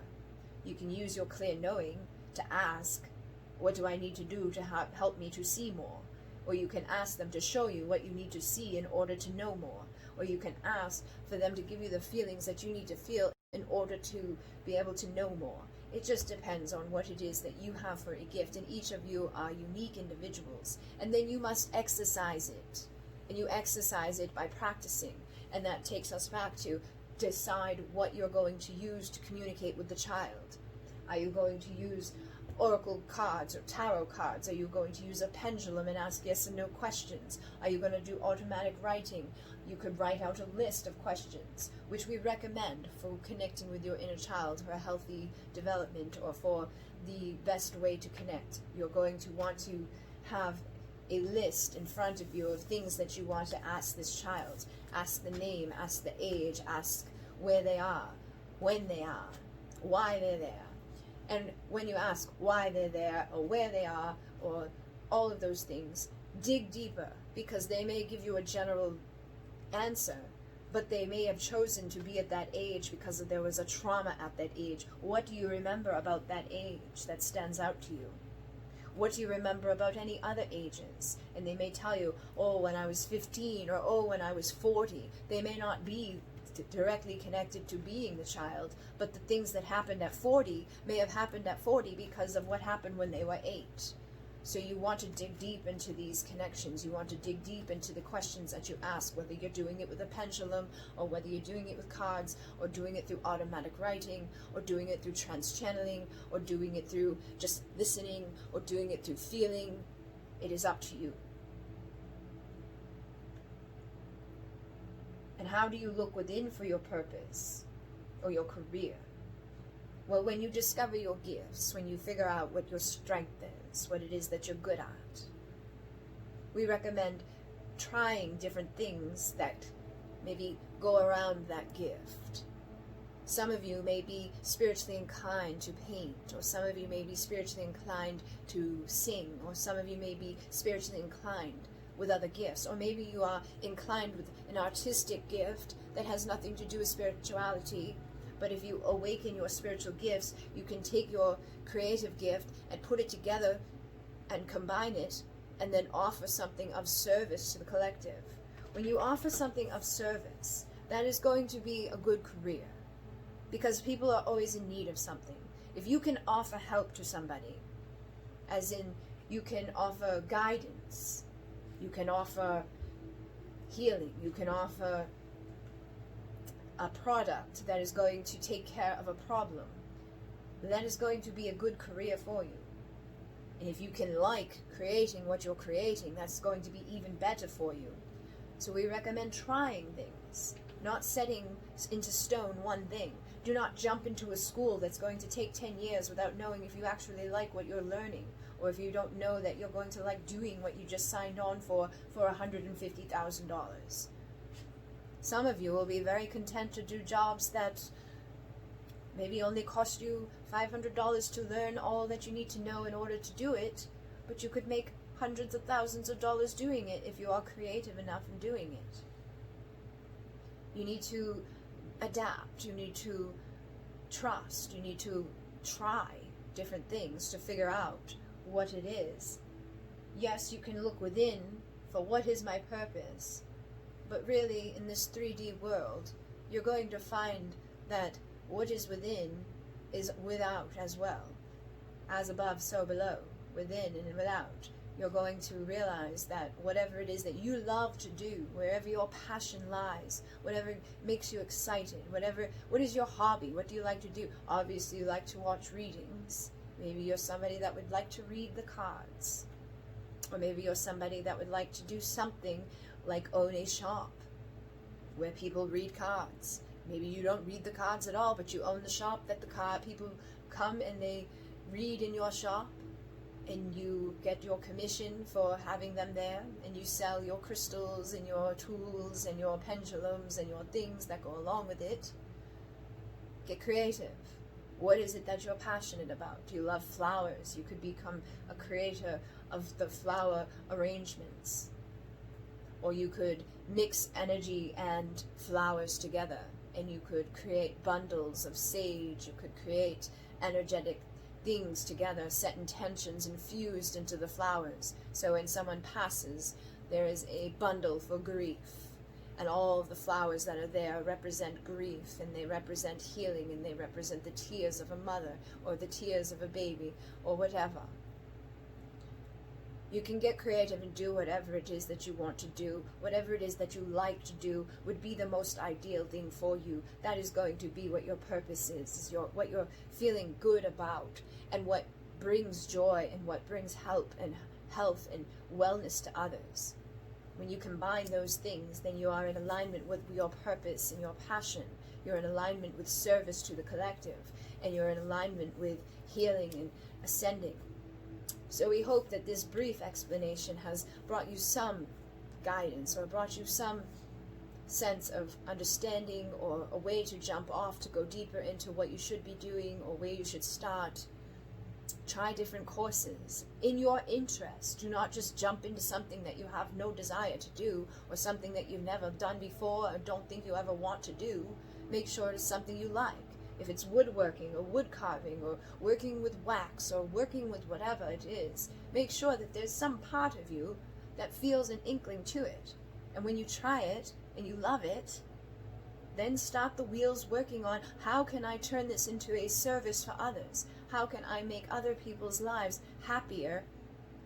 You can use your clear knowing to ask, what do I need to do to help me to see more? Or you can ask them to show you what you need to see in order to know more. Or you can ask for them to give you the feelings that you need to feel in order to be able to know more. It just depends on what it is that you have for a gift, and each of you are unique individuals. And then you must exercise it. And you exercise it by practicing. And that takes us back to decide what you're going to use to communicate with the child. Are you going to use oracle cards or tarot cards? Are you going to use a pendulum and ask yes and no questions? Are you going to do automatic writing? You could write out a list of questions, which we recommend for connecting with your inner child for a healthy development or for the best way to connect. You're going to want to have a list in front of you of things that you want to ask this child. Ask the name, ask the age, ask where they are, when they are, why they're there. And when you ask why they're there or where they are or all of those things, dig deeper, because they may give you a general answer, but they may have chosen to be at that age because there was a trauma at that age. What do you remember about that age that stands out to you? What do you remember about any other ages? And they may tell you, oh, when I was 15, or oh, when I was 40. They may not be directly connected to being the child, but the things that happened at 40 may have happened at 40 because of what happened when they were 8. So you want to dig deep into these connections. You want to dig deep into the questions that you ask, whether you're doing it with a pendulum, or whether you're doing it with cards, or doing it through automatic writing, or doing it through trance-channeling, or doing it through just listening, or doing it through feeling. It is up to you. And how do you look within for your purpose or your career? Well, when you discover your gifts, when you figure out what your strength is, what it is that you're good at, we recommend trying different things that maybe go around that gift. Some of you may be spiritually inclined to paint, or some of you may be spiritually inclined to sing, or some of you may be spiritually inclined with other gifts, or maybe you are inclined with an artistic gift that has nothing to do with spirituality. But if you awaken your spiritual gifts, you can take your creative gift and put it together and combine it, and then offer something of service to the collective. When you offer something of service, that is going to be a good career, because people are always in need of something. If you can offer help to somebody, as in you can offer guidance, you can offer healing, you can offer a product that is going to take care of a problem, that is going to be a good career for you. And if you can like creating what you're creating, that's going to be even better for you. So we recommend trying things, not setting into stone one thing. Do not jump into a school that's going to take 10 years without knowing if you actually like what you're learning, or if you don't know that you're going to like doing what you just signed on for $150,000. Some of you will be very content to do jobs that maybe only cost you $500 to learn all that you need to know in order to do it, but you could make hundreds of thousands of dollars doing it if you are creative enough in doing it. You need to adapt, you need to trust, you need to try different things to figure out what it is. Yes, you can look within for what is my purpose, but really in this 3D world, you're going to find that what is within is without as well. As above, so below, within and without. You're going to realize that whatever it is that you love to do, wherever your passion lies, whatever makes you excited, what is your hobby? What do you like to do? Obviously, you like to watch readings. Maybe you're somebody that would like to read the cards. Or maybe you're somebody that would like to do something like own a shop where people read cards. Maybe you don't read the cards at all, but you own the shop that the card people come and they read in your shop, and you get your commission for having them there, and you sell your crystals and your tools and your pendulums and your things that go along with it. Get creative. What is it that you're passionate about? Do you love flowers? You could become a creator of the flower arrangements. Or you could mix energy and flowers together, and you could create bundles of sage. You could create energetic things together, set intentions infused into the flowers. So when someone passes, there is a bundle for grief, And all of the flowers that are there represent grief, and they represent healing, and they represent the tears of a mother, or the tears of a baby, or whatever. You can get creative and do whatever it is that you want to do. Whatever it is that you like to do would be the most ideal thing for you. That is going to be what your purpose is what you're feeling good about, and what brings joy, and what brings help and health and wellness to others. When you combine those things, then you are in alignment with your purpose and your passion. You're in alignment with service to the collective, and you're in alignment with healing and ascending. So we hope that this brief explanation has brought you some guidance, or brought you some sense of understanding, or a way to jump off to go deeper into what you should be doing, or where you should start. Try different courses in your interest. Do not just jump into something that you have no desire to do, or something that you've never done before or don't think you ever want to do. Make sure it is something you like. If it's woodworking or wood carving or working with wax or working with whatever it is, make sure that there's some part of you that feels an inkling to it. And when you try it and you love it, then start the wheels working on, how can I turn this into a service for others? How can I make other people's lives happier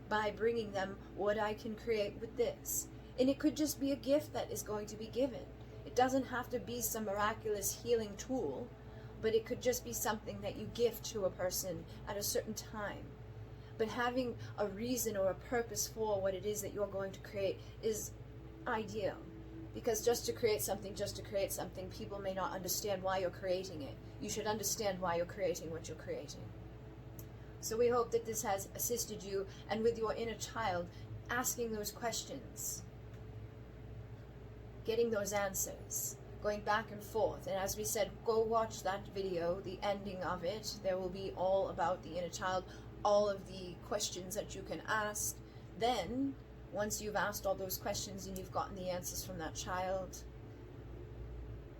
by bringing them what I can create with this? And it could just be a gift that is going to be given. It doesn't have to be some miraculous healing tool, but it could just be something that you gift to a person at a certain time. But having a reason or a purpose for what it is that you're going to create is ideal. Because just to create something, people may not understand why you're creating it. You should understand why you're creating what you're creating. So we hope that this has assisted you, and with your inner child, asking those questions, getting those answers, going back and forth. And as we said, go watch that video, the ending of it. There will be all about the inner child, all of the questions that you can ask. Then, once you've asked all those questions and you've gotten the answers from that child,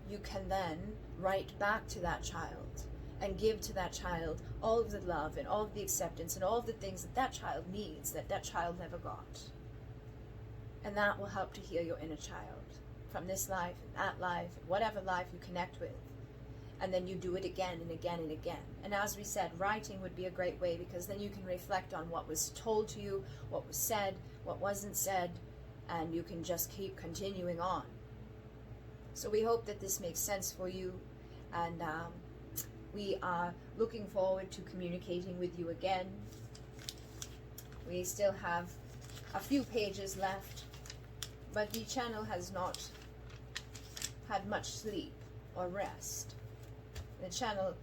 you can then write back to that child and give to that child all of the love and all of the acceptance and all of the things that that child needs, that that child never got. And that will help to heal your inner child from this life and that life and whatever life you connect with. And then you do it again and again and again. And as we said, writing would be a great way, because then you can reflect on what was told to you, what was said, what wasn't said, and you can just keep continuing on. So we hope that this makes sense for you, and we are looking forward to communicating with you again. We still have a few pages left, but the channel has not had much sleep or rest. The channel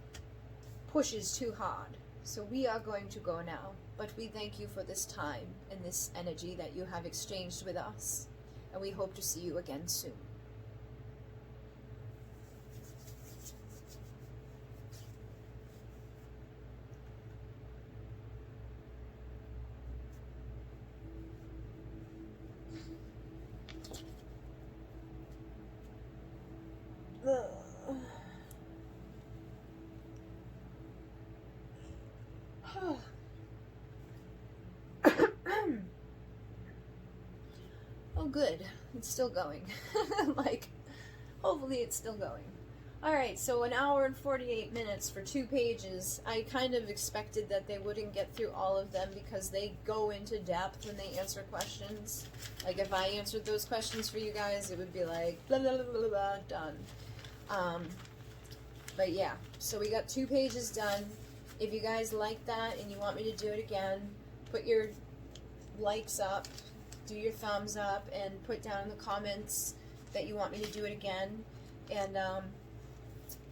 pushes too hard, so we are going to go now. But we thank you for this time and this energy that you have exchanged with us, and we hope to see you again soon. Oh, good. It's still going. Like, hopefully it's still going. Alright, so 1 hour and 48 minutes for 2 pages. I kind of expected that they wouldn't get through all of them, because they go into depth when they answer questions. Like, if I answered those questions for you guys, it would be like, blah, blah, blah, blah, blah, done. But yeah, so we got 2 pages done. If you guys like that and you want me to do it again, put your likes up, do your thumbs up, and put down in the comments that you want me to do it again. And,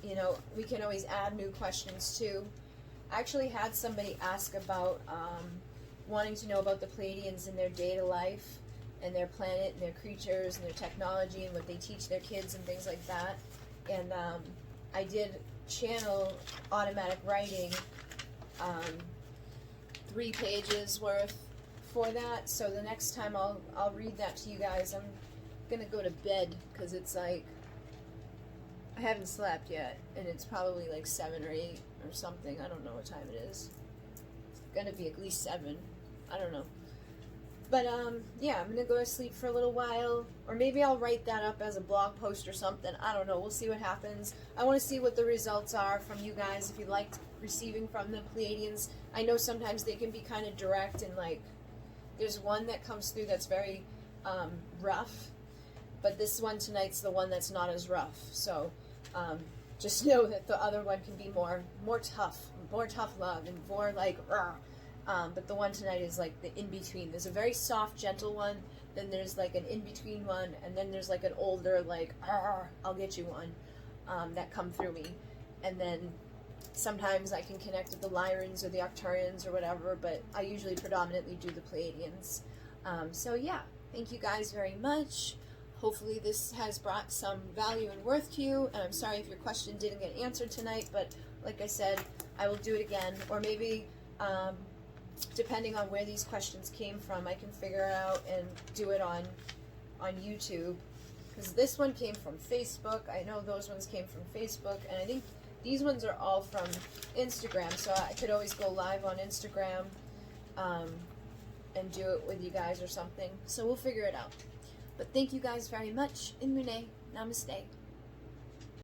you know, we can always add new questions too. I actually had somebody ask about wanting to know about the Pleiadians in their day to life, and their planet, and their creatures, and their technology, and what they teach their kids, and things like that. And I did channel automatic writing, 3 pages worth for that. So the next time I'll read that to you guys. I'm gonna go to bed, because it's like, I haven't slept yet, and it's probably like 7 or 8 or something. I don't know what time it is. It's gonna be at least 7. I don't know. But yeah, I'm gonna go to sleep for a little while, or maybe I'll write that up as a blog post or something. I don't know. We'll see what happens. I want to see what the results are from you guys. If you liked receiving from the Pleiadians, I know sometimes they can be kind of direct, and like there's one that comes through that's very rough, but this one tonight's the one that's not as rough. So just know that the other one can be more tough love, and more like rah. But the one tonight is like the in-between. There's a very soft, gentle one, then there's like an in-between one, and then there's like an older, like, I'll get you one, that come through me. And then sometimes I can connect with the Lyrans or the Octarians or whatever, but I usually predominantly do the Pleiadians. So yeah, thank you guys very much. Hopefully this has brought some value and worth to you, and I'm sorry if your question didn't get answered tonight, but like I said, I will do it again, or maybe depending on where these questions came from, I can figure it out and do it on YouTube, because this one came from Facebook. I know those ones came from Facebook, and I think these ones are all from Instagram, so I could always go live on Instagram and do it with you guys or something. So we'll figure it out. But thank you guys very much. In MUNAY. Namaste.